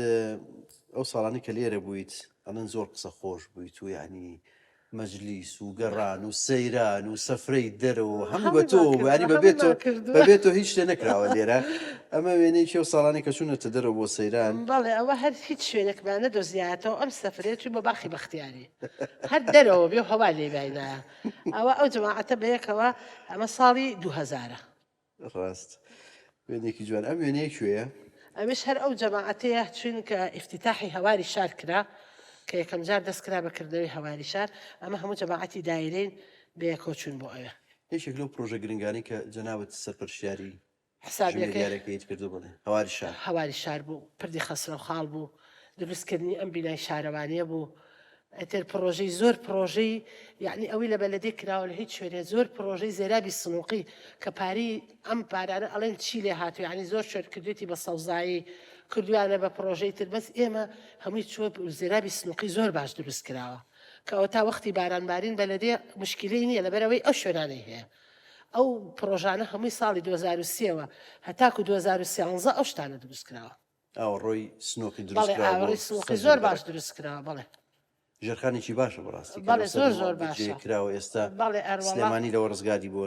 ئەو ساڵانی کە لێرە بوویت ئەڵەن زۆر قسە خۆش بوویت و یعنی مەجلیس و گەڕان و سەیران و سەفرەی دەرەوە هەموو بە تۆ ینی بەبێت تۆ هیچ شتێ نەکراوە لێرە ئەمە وێنەیەکی و ساڵانی کە چوونەتە دەرەوە بۆ سەیران بەڵێ ئەوە هەر هیچ شوێنێکمانە دۆزیاتەوە ئەم سەفرێتی بۆ باخی بەختیاری هەر دەرەوە بێ هەوا لێبینایە ئەوە ئەو جەماعەتە بەیەکەوە ئەمە ساڵی 2000 ڕاست وێنێکی جوان ئەم وێنەیە کوێیە؟ ئەمەش هەر ئەو جەماعەتەیە چون کە ئیفتتاحی هەواری شار کرا کە یەکەم جار دەستکرا بەکردنەوەی هەواری شار ئەمە هەموو جەماعەتی دایرەین بەیەکەوە چوون بۆ ئەوێ هیچێک لەو پرۆژە گرنگانی کە جەنابەت سەرپەرشتیاری حسابیەکەیت کردو بڵێ هەواری شار بوو پردی خەسرە و خاڵ بوو دروستکردنی ئەم بینای شارەوانیە بوو ئەتر پرۆژەی زۆر پرۆژەی یعنی ئەوەی لە بەلەدەی کراوە لە هیچ شوێنێ زۆر پرۆژەی زێرابی سنووقی کە پاری ئەم پارانە ئەڵێن چی لێ هاتووە ینی زۆر شوێن کردوێتی بە سەوزایی کردویانە بە پرۆژەی تر بەس ئێمە هەمووی چوە زێرابی سنووقی زۆر باش دروست کراوە کەەوە تا وەختی بارانبارین بەلەدێ مشکلەی نییە لەبەرەوەی ئەو شوێنانەی هەیە ئەو پرۆژانە هەمووی ساڵی 2023ەوە هەتاکو 2013 ئەو شتانە دروست کراوە ئاوەڕۆی سنۆکی بەڵێ ئاوەڕۆی سنووقی زۆر باش دروست کراوە بەڵێ ژێرخانێکی باشە بەڕاستی بەڵێ زۆر زۆر باشە کراوە ئێستا بەڵێ ئەروەڵا سلێمانی لەوە ڕزگادی بۆ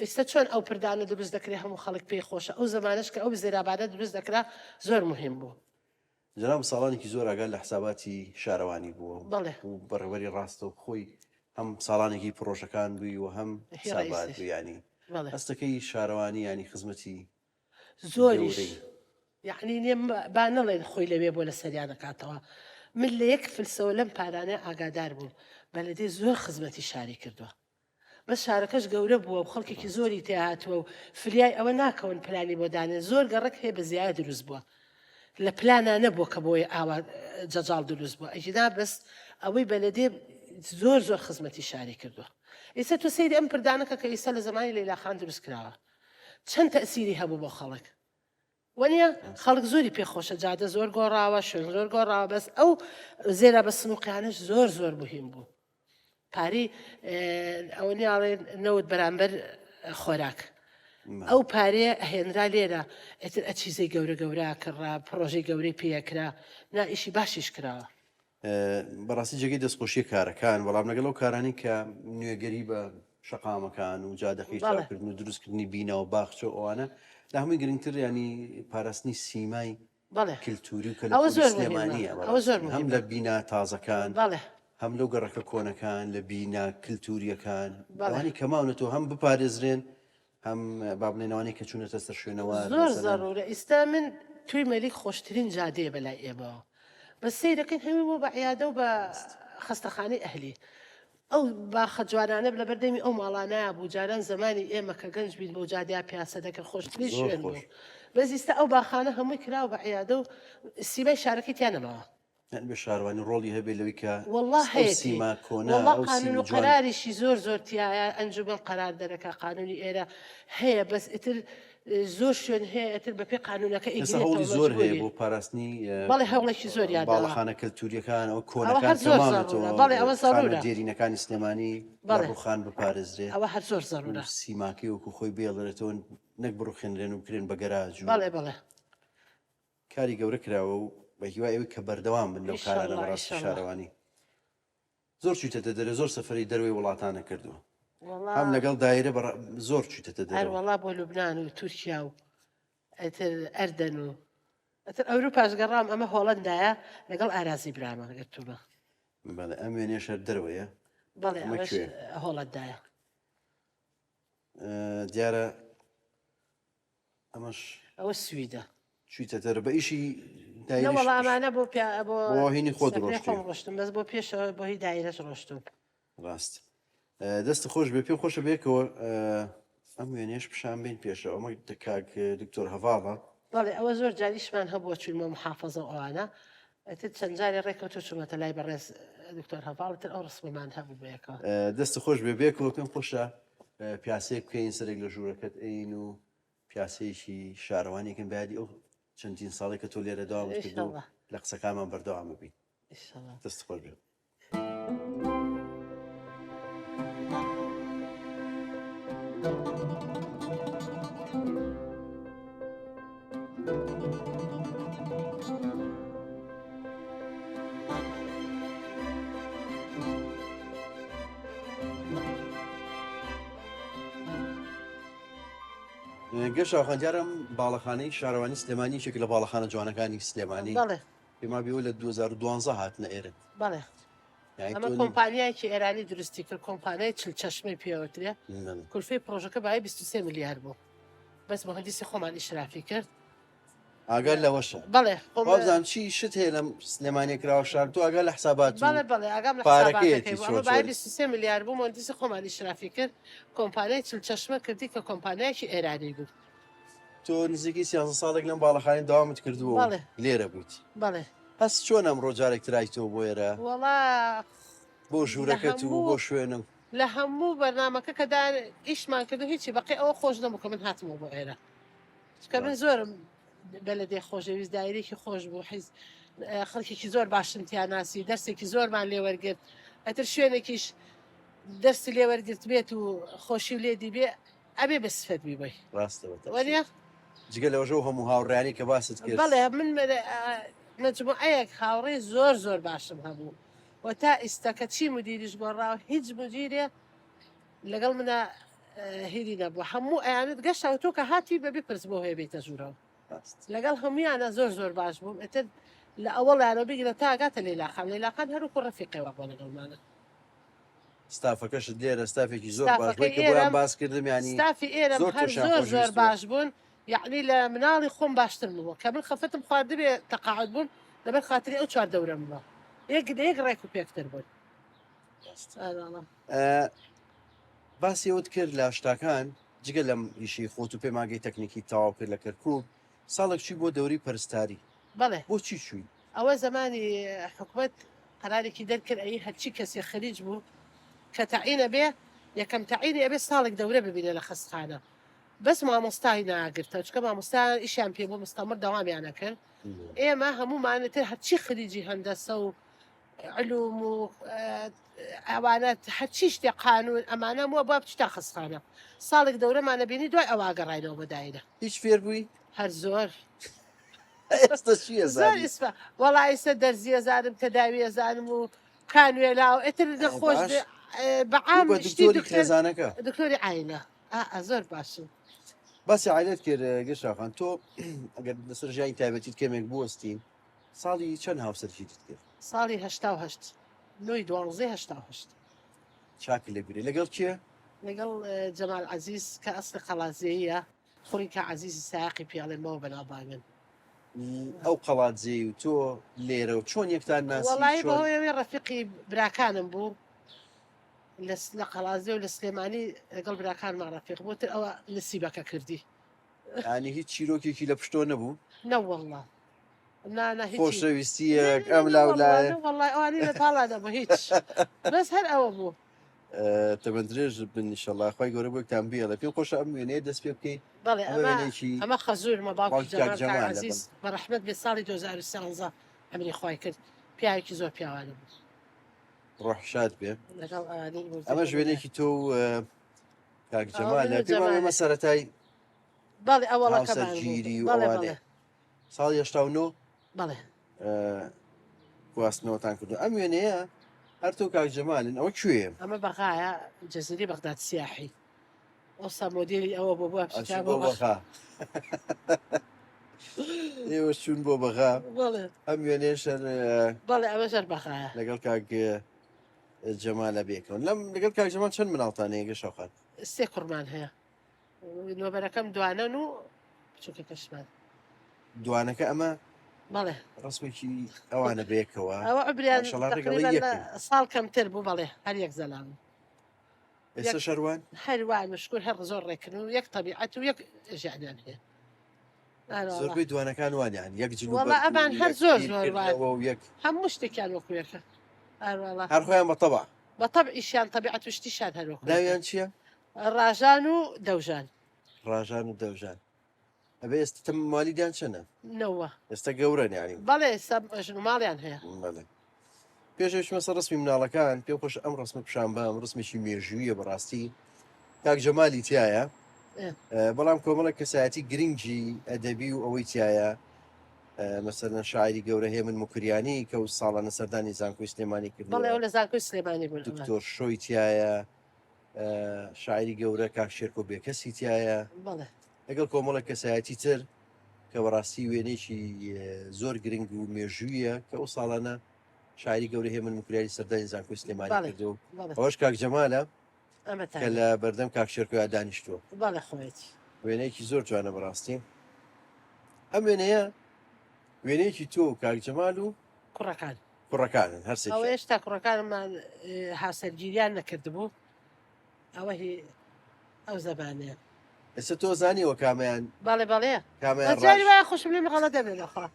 ئێستا چۆن ئەو پردانە دروست دەکرێت هەموو خەڵک پێی خۆشە ئەو زمانش کە ئەو زێرابانە دروست دەکرا زۆر مهم بوو جناب ساڵانێکی زۆر ئاگال لە حساباتی شارەوانی بووە بەڵێ و بەڕێوەری ڕاستە و خۆی هەم ساڵانێکی پرۆژەکان بووی و هەم حسابات بوو ینی بەڵێ هەستەکەی شارەوانی ینی خزمەتی زۆریش یعنی نێ با نەڵێن خۆی لەوێ بۆ لە سەریانە کاتەوە من لە یەک فلسەوە لەم پارانە ئاگادار بووم بەلەدەی زۆر خزمەتی شاری کردووە بەس شارەکەش گەورە بووە و خەڵکێکی زۆری تێهاتووە و فریای ئەوە ناکەون پلانی بۆ دانێ زۆر گەڕک هەیە بە زیاد دروست بووە لە پلانە نەبووە کە بۆی ئاوا جەجاڵ دروست بووە ئەجیدا بەس ئەوەی بەلەدێ زۆر زۆر خزمەتی شاری کردووە ئێستا تۆ سەیری ئەم پردانەکە کە ئێستا لە زمانی لەیلاخان دروست کراوە چەند تەسیری هەبوو بۆ خەڵک وەنیە خەڵک زۆری پێخۆشە جادە زۆر گۆڕاوە شوێن زۆر گۆڕاوە بەس ئەو زێرە بە سنووقیانش زۆر زۆر مهم بوو پاری ئەوە نیاڵێن نەوت بەرامبەر خۆراک ئەو پارەیە ئەهێنرا لێرە ئێتر ئەچیزەی گەورە گەورە کڕا پرۆژەی گەورەی پێکرا نا ئیشی باشیش کراوە بەڕاستی جێگەی دەستخۆشی کارەکان بەڵام لەگەڵ ئەو کارانی کە نوێگەری بە شەقامەکان و جادەخی چاکردن و دروستکردنی بینەوە باخچە ئەوانە لە هەمووی گرنگتر ینی پاراستنی سیمای کللتوری و کەلمانیە هەم لە بینا تازەکان هەم لەو گەڕەکە کۆنەکان لە بینا کللتوریەکان ئەوانی کەماونەتەوە هەم بپارێزرێن هەم بابنێنەوەی کە چوونەتە سەر شوێنەوە زۆر زەڕورە ئێستا من توی مەلیک خۆشترین جادەیە بەلای ئێمەوە بە سیرەکەین هەمی بۆ بە عیادە و بە خستەخانەی ئەهلی ئەو باخە جوانانە لە بەردەمی ئەو ماڵانایە بوو جاران زمانی ئێمە کە گەنج بین بۆ جادیا پیاسە دەکرد خۆشتری شوێن بوو بەس ئێستا ئەو باخانە هەمووی کراوە بە عیادە و سیمای شارەکەی تیانەمەوە بە شاروانی ڕۆڵی هەبێ لەوەی کە والله سیما کۆنا قانون و قەراریشی زۆر زۆر تایە ئەنجومەن قەرار دەرەکە قانونی ئێرە هەیە بەس ئیتر زۆر شوێن هەیە ئەتر بەپێ قانونەکە هەوڵی زۆر هەیە بۆ پاراستنی بەڵێ هەوڵێکی زۆر باڵەخانە کەلتوریەکان ئەو کۆنەکان بەڵێ ئەوە زەڕورە دێرینەکانی سلێمانی بەڕوخان بپارێزرێ ئەوە هەر زۆر زەڕورە سیماکەی وەکو خۆی بێڵێتەوە نەک بڕوخێنرێن و بکرێن بە گەراج بەڵێ بەڵێ کاری گەورە کراوە و بە هیوای ئەوەی کە بەردەوام بن لەو کارانە بەڕاستی شارەوانی زۆر چویتەتە دەرێ زۆر سەفەری دەروی وڵاتانە کردووە هەم لەگەڵ دایرە زۆر چویتەتە دەرێ وەڵا بۆ لوبنان و تورکیا و ئەتر ئەردەن و ئەتر ئەوروپاش گەڕام ئەمە هۆڵەندایە لەگەڵ ئارازی برامە گرتومە بەڵێ ئەم وێنێ شەر دەروەیە بەڵێ هۆڵەندایە دیارە ئەمەش ئەوە سویدە چویتە دەر بە ئیشی وەڵامانە بۆ هینی خۆت ڕۆشتم بەس بۆ پێشەوە بۆ هی دایرەش ڕۆشتم ڕاست دەست خۆش بێ پێم خۆشە بێکەوە ئەم وێنێش پیشان بین پێشەوە ئەمە کاک دکتۆر هەڤاڵە بەڵێ ئەوە زۆر جاریشمان هەبووە چوونمە محافەزە ئەوانە ئەتر چەند جارێ ڕێکەوتە چوومەتە لای بەڕێز دکتۆر هەڤاڵتر ئەو ڕسممان هەبوو بێکەوە دەست خۆش بێ بێکەوە پێم خۆشە پیاسەیەک بکەین سەرێک لە ژوورەکەت ئەین و پیاسەیەکی شارەوانێکن بادی ئەو چەندین ساڵی کە تۆ لێرە داوام کردو لە قسەکانمان بەردەوام ببین دەست خۆش بێ گەشت ئاخەندیارم باڵەخانەی شارەوانی سلێمانی یەکێک لە باڵەخانە جوانەکانی سلێمانی پێما بێەوە لە 2012 هاتنە ئێرە بەڵێ ئەمە کۆمپانیایکی ئێرانی دروستی کرد کۆمپانیای چل چەشمەی پێوەترێ کولفەی پرۆژەکە بای 23 میلیارد بوو بەس مهندسی خۆمان ئیشرافی کرد ئاگەر لەوەشە بەڵێ خۆزان چی شت هەیە لەم سلێمانێکراوە شار تو ئەگەر لە حسابات بەڵێ بەڵێ ئاگام لە حسابات 23 میلیارد بوو مهندسی خۆمان ئیشرافی کرد کۆمپانیای چل چەشمە کردی کە کۆمپانیایکی ئێرانی بوو تۆ نزیکی 13 ساڵێک لەم باڵەخانەی داوامت کردووە لێرە بوویت بەڵێ هەست چۆن ئەمڕۆ جارێک ترایتەوە بۆ ئێرە وڵا بۆ ژوورەکەت و بۆ شوێنم لە هەموو بەرنمەکە کەدا ئیشمان کردو هیچی بەقی ئەوە خۆش نەبوو کە من هاتمەوە بۆ ئێرە کە من زۆرم بەلەدێ خۆشەویست دایرێکی خۆش بوو حیز خەڵکێکی زۆر باشم تیاناسی دەرسێکی زۆرمان لێوەرگرت ئەتر شوێنێکیش دەرسی لێوەرگرت بێت و خۆشی و لێدی بێ ئەبێ بە سفەت بیبی ڕاستەوە وەریە جگە لەوەژە هەموو هاوڕیانی کە باست کرد بەڵێ من مجموعەیەک هاوڕێ زۆر زۆر باشم هەبوو و تا ئیستا کە چی مدیریش گۆڕاوە هیچ مدیرێ لەگەڵ منە هیری نەبوو هەموو ئەیانت گەشتەوە تۆ کە هاتی بە بپرس بۆ هەیە بێتە ژوورەوە لەگەڵ هەمویانە زۆر زۆر باش بووم ئەتر لە ئەوەڵیانە بگرە تا ئاگاتە لێلاخان لێلاقان هەروکو ڕەفیقەوە بۆ لەگەڵمانە ستافەکەشت لێرە ستافێکی زۆر باش بووی کە بۆیان باس کردم ینی ستافی ئێرەم هەر زۆر زۆر باش بوون یعنی لە مناڵی خۆم باشتر بووە کە من خەفتم خواردبێ تەقاعد بوون لەبەر خاتری ئەو چوار دەورم بووە یەک ڕێک و پێکتر بوون باسیەوت کرد لە شتاکان جگە لەم ئیشی خۆت و پێماگەی تەکنیکی تەواو کرد لە کەرکوب ساڵێکچی بۆ دەوری پەرستاری بەڵێ بۆچی شووی ئەوە زمانی حکوومەت قرارێکی دەرکرد ئەی هەرچی کەسی خەریج بوو کە تەعینە بێ یەکەم تەعینی ئەبێ ساڵێک دەورە ببینە لە خستخانە بەس مامۆستای ناگرتە چکە مامۆستا ئیشیان پێ بۆ مستەمر دەوامیانە کرد ئێمە هەمومانەتر هەرچی خریجی هەندەسە و علوم و ئەوانەت هەرچی شتێ قانون ئەمانە وە بۆ بچتا خستخانە ساڵێک دەورەمانە بینی دوای ئەواگەڕایەوە بەدایرە هیچ فێر بووی هەر زۆر ئێستا چیە زانی وەڵا ئێستا دەرزیە زانم تەداویە زانم و کانوێلاو ئێتر خۆش بەعام دکتۆری خێزانەکە دکتۆری ئاینە زۆر باشم باسی عیلت کرد گەشتاخان تۆ ئەگەر لەسەر ژیانی تایبەتیت کەمێک بوەستین ساڵی چەند هاوسەرگیریت کرد ساڵی هەشتا نوی 12 چاک لێبیری لەگەڵ کێ لەگەڵ جەمال عەزیز کە ئەسڵی قەڵازیەیە خوڕی کە عەزیزی ساقی پیاڵێنمەوە بەنابای من ئەو قەڵاتجێ و تۆ لێرە و چۆن یەکتان ناسی وەڵای بەهۆی ڕەفیقی براکانم بوو لە قەڵازیە و لە سلێمانی لەگەڵ براکانمان ڕەفیق بووتر ئەوە نسیبەکە کردی ینی هیچ چیرۆکێکی لە پشتۆ نەبوو نەوەڵڵا خۆشەویستیەک ئەم لاولایە وەڵای ئەوانی لە تاڵا نەبوو هیچ بەس هەر ئەوە بوو تەمەندرێژ بنیشەڵا خی گەورە بۆکتان بێ لە پێم خۆشە ئەم وێنەیە دەست پێ بکەین بەڵێ ئەمە خەزورمە باوکی عەزیز بە ڕەحمەت بێ ساڵی 2013 ئەمری خۆی کرد پیاوێکی زۆر پیاوانە بوو ڕۆحشاد بێ ئەمە ژوێنێکی تۆ کاک جەمال لە پێمانمە سەرەتای بەڵێ ئەوەڵەکە گیری و ئەوانێ ساڵی 89 بەڵێ گواستنەوەتان کردو ئەم وێنەیە هەر تۆ کاک جەمالن ئەوە کوێ ئەمە بەغایە جەزیری بەغداد سیاحی ئەوسا مۆدیری ئەوە بۆ بەغا ئێوە چوون بۆ بەغا ئەم وێنێشەر بەڵێ ئەوە ژەر بەغایە لەگەڵ کاک جەمالە بێکەوە لەم لەگەڵ کاک جەمال چەند مناڵتانەیە گەشەخات سێ کوڕمان هەیە نۆبەرەکەم دوانەن و بچووکە کەشمان دوانەکە ئەمە بەڵێ ڕسمێکی ئەوانە بێکەوە ئەوە ئەبریان ساڵ کەمتر بوو بەڵێ هەر یەک زەلام ئێستا شەروان هەروان مشکور هەر زۆر ڕێکردن و یەک تەبیعەت و یەک ژیانیان هەیە زۆربەی دوانەکان وانیان یەک جلو ئەمان هەر زۆر زۆر هەموو شتێکیان وەکوێکە هەر خۆیان بەتەبع بەتەب ئیشیان تەبیعەت و شتیشان هەروەکو ناویان چییە؟ ڕاژان و دەوژان ڕاژان و دەوژان ئەبێ ئێستا تەم مالیدیان چەنە؟ نەوە ئێستا گەورەن یانی بەڵێ ماڵیان هەیە پێشەویشمە سەر ڕسمی مناڵەکان پێم خۆش ئەم ڕسمە پیشان بام ڕسمێکی مێژوویە بەڕاستی کاک جەمالی تایە بەڵام کۆمەڵە کەسایەتی گرنگی ئەدەبی و ئەوەی تایە مەسەرەن شاعری گەورە هێمن مکریانی کە و ساڵانە سەردانی زانکۆی سلێمانی کرد بەڵێ ئەو لە زانکۆی سلێمانی بوون دکتۆر شۆی تایە شاعری گەورە کاک شێرکۆ بێکەسی تایە لەگەڵ کۆمەڵە کەسایەتی تر کە بەڕاستی وێنێکی زۆر گرنگ و مێژوویە کە ئەو ساڵانە شاعری گەورە هێمن مکریانی سەردانی زانکۆی سلێمانی کردو ئەوەش کاک جەمالە کە لە بەردەم کاک شێرکۆیان دانیشتووە وێنەیەکی زۆر جوانە بەڕاستی ئەم وێنەیە وێنەیەکی تۆ کاک جەمال و کوڕەکانن هەرسێ ئەوە هێشتا کوڕەکانمان هاوسەرگیریان نەکردبوو ئەوە ئەو زەبانەیە ئێستا تۆ زانیوە کامیان بەڵێ بەڵێ کامیان جاری وایە خوشم لێ مەغەڵە دەبێت لەخوا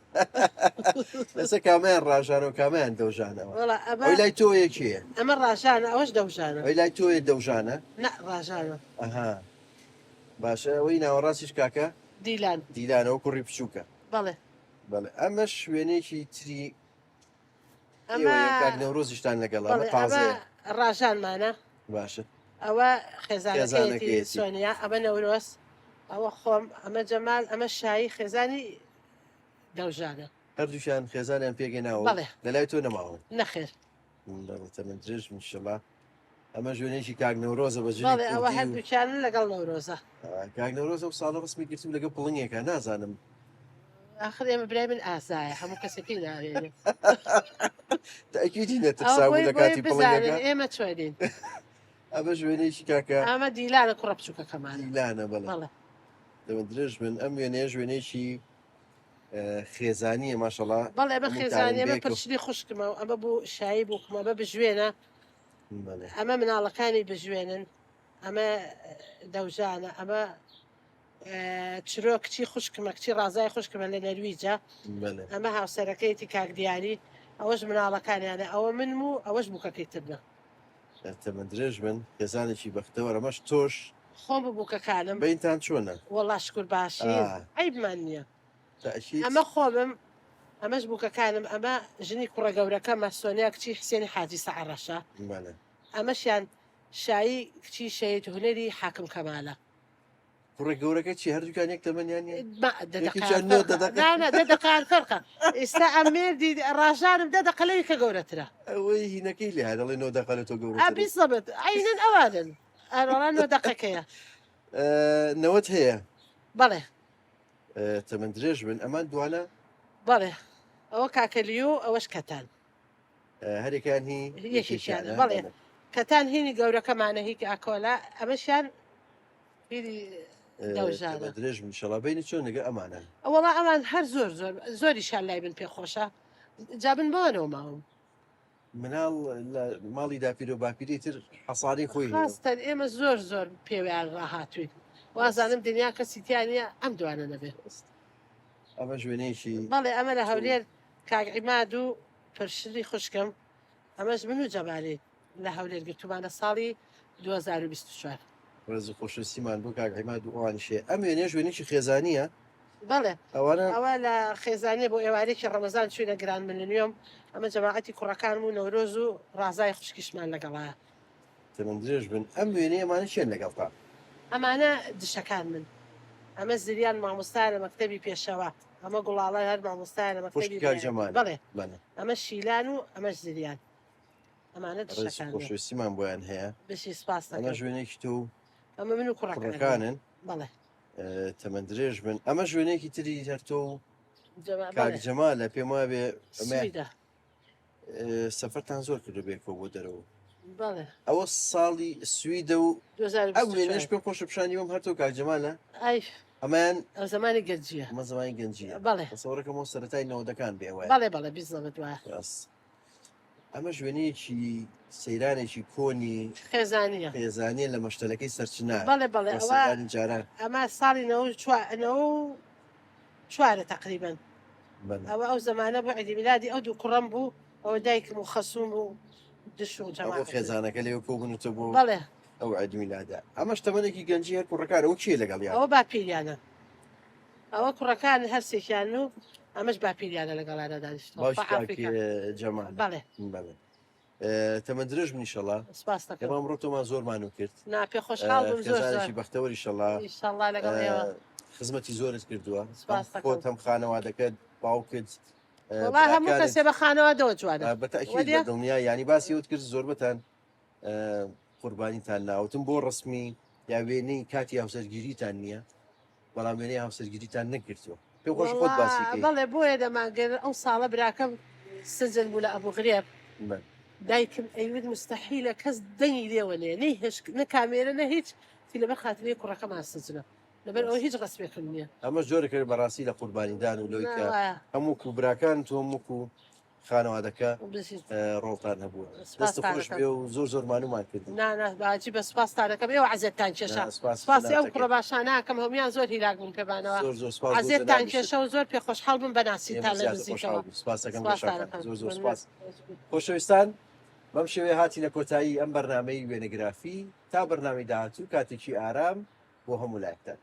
لەسە کامیان ڕاژانە و کامیان دەوژانەوە وەڵا ئەوی لای تۆ یەکێیە ئەمە ڕاژانە ئەوەش دەوژانە ئەوی لای تۆیە دەوژانە نە ڕاژانە ئەها باشە ئەوەی ناوەڕاستیش کاکە دیلان دیلانەوە کوڕی بچووکە بەڵێ بەڵێ ئەمە شوێنێکی تری ئەمە کاک نەورۆزیشتان لەگەڵ ئەمە بەڵێ تازەیە ئەمە ڕاژانمانە باشە ئەوە خێزانەکەیەتی. خێزانەکەیەتی سۆنیا ئەمە نەورۆس ئەوە خۆم ئەمە جەمال ئەمە شایی خێزانی دەوژانە هەردووشیان خێزانیان پێگەناوە بەڵێ. لەلای تۆ نەماوە نەخێر من درێژ میشڵا ئەمە ژوێنێکی کاک نەورۆزە بە بەڵێ ئەوە هەردووکیان لەگەڵ نەورۆزە کاک نەورۆزە و ساڵە ڕسمی گرتو لەگە پڵنگێکە نازانم آخر ئێمە برای من ئاسایە هەموو کەسێکی ناوێنێ تاکیدی نەترسابوو لە کاتی پڵنگەکە ئێمە چۆنین ئەمە ژوێنێکی کاکە ئەمە دیلانە کوڕە بچووکەکەمان دیلانە بەڵێ بەڵێ دەمە درێژ من ئەم وێنەیە ژوێنێکی خێزانیە ماشەڵا بەڵێ ئەمە خێزانی ئەمە پرشتی خوشکمەوە ئەمە بوو شایی بووکمە بە بژوێنە ئەمە مناڵەکانی بژوێنن ئەمە دەوژانە ئەمە چرۆ کچی خوشکمە کچی ڕازای خوشکمە لە نەرویجە ئەمە هاوسەرەکەیەتی کاکدیاری ئەوەش مناڵەکانیانە ئەوە منم و ئەوەش بووکەکەیترنە تەمە درێژ من خێزانێکی بەختەوە ئەمەش تۆش خۆم بووکەکانم بینتان چۆنە وەڵا شکر باشی عیبمان نییە تاکید ئەمە خۆمم ئەمەش بووکەکانم ئەمە ژنی کوڕە گەورەکە مەسۆنیا کچی حسێنی حاجی سەعڕەشە بەڵێ ئەمەشیان شایی کچی شەید هونەری حاکم کەمالە کوڕە گەورەکە چی هەردووکان یەک تەمەنیان دەدەقان فەرقە ئێستا ئەمێردی ڕاژانم دەدەقەلەوی کە گەورەترە ئەوەی هینەکەی لێ دەڵێ نۆ دەقەلە تۆ گەورە ئابیسەبێت ئەینن ئەوانن ئەڕۆڵان نۆ دەقەکەیە نەوەت هەیە بەڵێ تەمەند درێژ بن ئەمان دوانە بەڵێ ئەوە کاکەلیو ئەوەش کەتان هەرێکیان هی یەکێکیانە بەڵێ کەتان هینی گەورەکەمانە هیچ ئاکۆلا ئەمەشیان دەوژانە درێژ میشەڵا بینی چۆن لەگە ئەمانە ئەوڵا ئەمان هەر زۆریشان لای بن پێخۆشە جابن بۆنەوە ماوم مناڵ لە ماڵی داپیر و باپیری تر حەساری خۆی خاستن ئێمە زۆر پێویان ڕاهاتوین وازانم دنیا کەسیتیانە ئەم دوانە نەبێت ئەمە ژوێنێکی بەڵێ ئەمە لە هەولێر کاگعیماد و پرشری خوشکم ئەمەش من و جەبارێت لە هەولێر گرتومانە ساڵی 2024 ڕێز خۆشویستیمان بۆ کاگعیماد و ئەوانیشێ ئەم وێنێ ژوێنێکی خێزانیە بەڵێ ئەوانە ئەوە لە خێزانێ بۆ ئێوارێکی ڕەمەزان چوینە گران ملیۆم ئەمە جەماعەتی کوڕەکان و نەورۆز و ڕازای خوشکیشمان لەگەڵایە تەمەند درێژ بن ئەم وێنەیە ئەمانە چێن لەگەڵتا ئەمانە دشەکان من ئەمە زریان مامۆستای لە مەکتەبی پێشەوە ئەمە گوڵاڵای هەر مامۆستای لە مەکتەبی بەڵێ ئەمە شیلان و ئەمەش زریان ئەمانە دشەکان خۆشویستیمان بۆیان هەیە بشی سپاس ئەمە ژوێنێکی تو ئەمە من و کوڕەکانن بەڵێ تەمەند درێژ بن ئەمە ژوێنێکی تری هەرتۆ و کاکجەما لە پێم وایە بێ سەفەرتان زۆر کردو بێکەوە بۆ دەرەوە ئەوە ساڵی سویدە و ئەو وێنەش پێم خۆش پیشانیوەم هەرتۆ کاکجەمالە ئەمان زمانی گەنجیە ئەمە زمانی گەنجیە بەڵێ سەوەڕەکەمەوە سەرەتای نەوەدەکان بێوە بەڵێ بیزەوە دوایە ئەمە ژوێنەیەکی سەیرانێکی کۆنی خێزانیە لە مەشتەلەکەی سەرچنا بەڵێ جاران ئەمە ساڵی چوارە تقریبن ئەوە ئەو زمانە بۆ عیدیمیلادی ئەو دوو کوڕم بوو ئەوە دایکم و خەسوم و دش و جەماعەت خێزانەکە لێو کۆبوونەوە بۆ بەڵێ ئەو عیدمیلادا ئەمەش تەمەنێکی گەنجی هەر کوڕەکان ئەو چیە لەگەڵ ئەوە باپیریانە ئەوە کوڕەکان هەرسێکیان و ئەمەش باپیریانە لەگەڵانە دانیشتەوە جەمال بەڵێ تەمەند درێژ منیشەڵا سپاس دەکەم ئەمە ڕۆتۆمان زۆرمانو کرد پێ خۆشحاڵ بووم زۆر بەختەوەری شەڵا لەگەڵ خزمەتی زۆرت کردووە خۆت هەم خانەوادەکەت باوکت هەموو کەسێ بە خانەوادەوە جوانە بەتەکید لە دڵنیا ینی باسی وت کرد زۆر بەتان قوربانیتان ناوتم بۆ ڕسمی یا وێنەی کاتی هاوسەرگیریتان نییە بەڵام وێنەی هاوسەرگیریتان نەکردووە پێ خۆش خۆت باسی بەڵێ بۆیە دەماگەر ئەو ساڵە براکەم سجن بوو لە ئەبوو غرێب دایکم ئەیود مستحیلە کەس دەنگی لێوەنێ نەی هێشک نە کامێرە نە هیچ تی لەبەر خاتری کوڕەکەمان سجنە لەبەر ئەوە هیچ ڕسمێکم نییە ئەمە جۆرە کرد بەڕاستی لە قوربانیدان و لەوەی هەموو کوبراکان تۆ وەکو خانەوادەکە بزیت. ڕۆڵتان هەبووە سپاس دەستە خۆش تانەکەم. بێ و زۆر زۆرمانومان کردن نانە باجی بە سپاسدارەکەم ئێوە عەزێتان کێشە سپاسی ئەو کوڕە باشانەکەم هەمویان زۆر هیلاک بوون پێبانەوە زۆر زۆر سپاس بۆ عەزێتان جەنابی کێشە و زۆر پێ خۆشحاڵ بووم بەناسیتان لە زیاتر نزیکەوە خۆشحاڵ بووم. سپاسەکەم سپاس گەشەکان. تانەکەم. زۆر زۆر سپاس خۆشەویستان بەم شێوەیە هاتی لە کۆتایی ئەم بەرنامەی وێنەگرافی تا بەرنامەی داهاتوو کاتێکی ئارام بۆ هەموو لایەکتان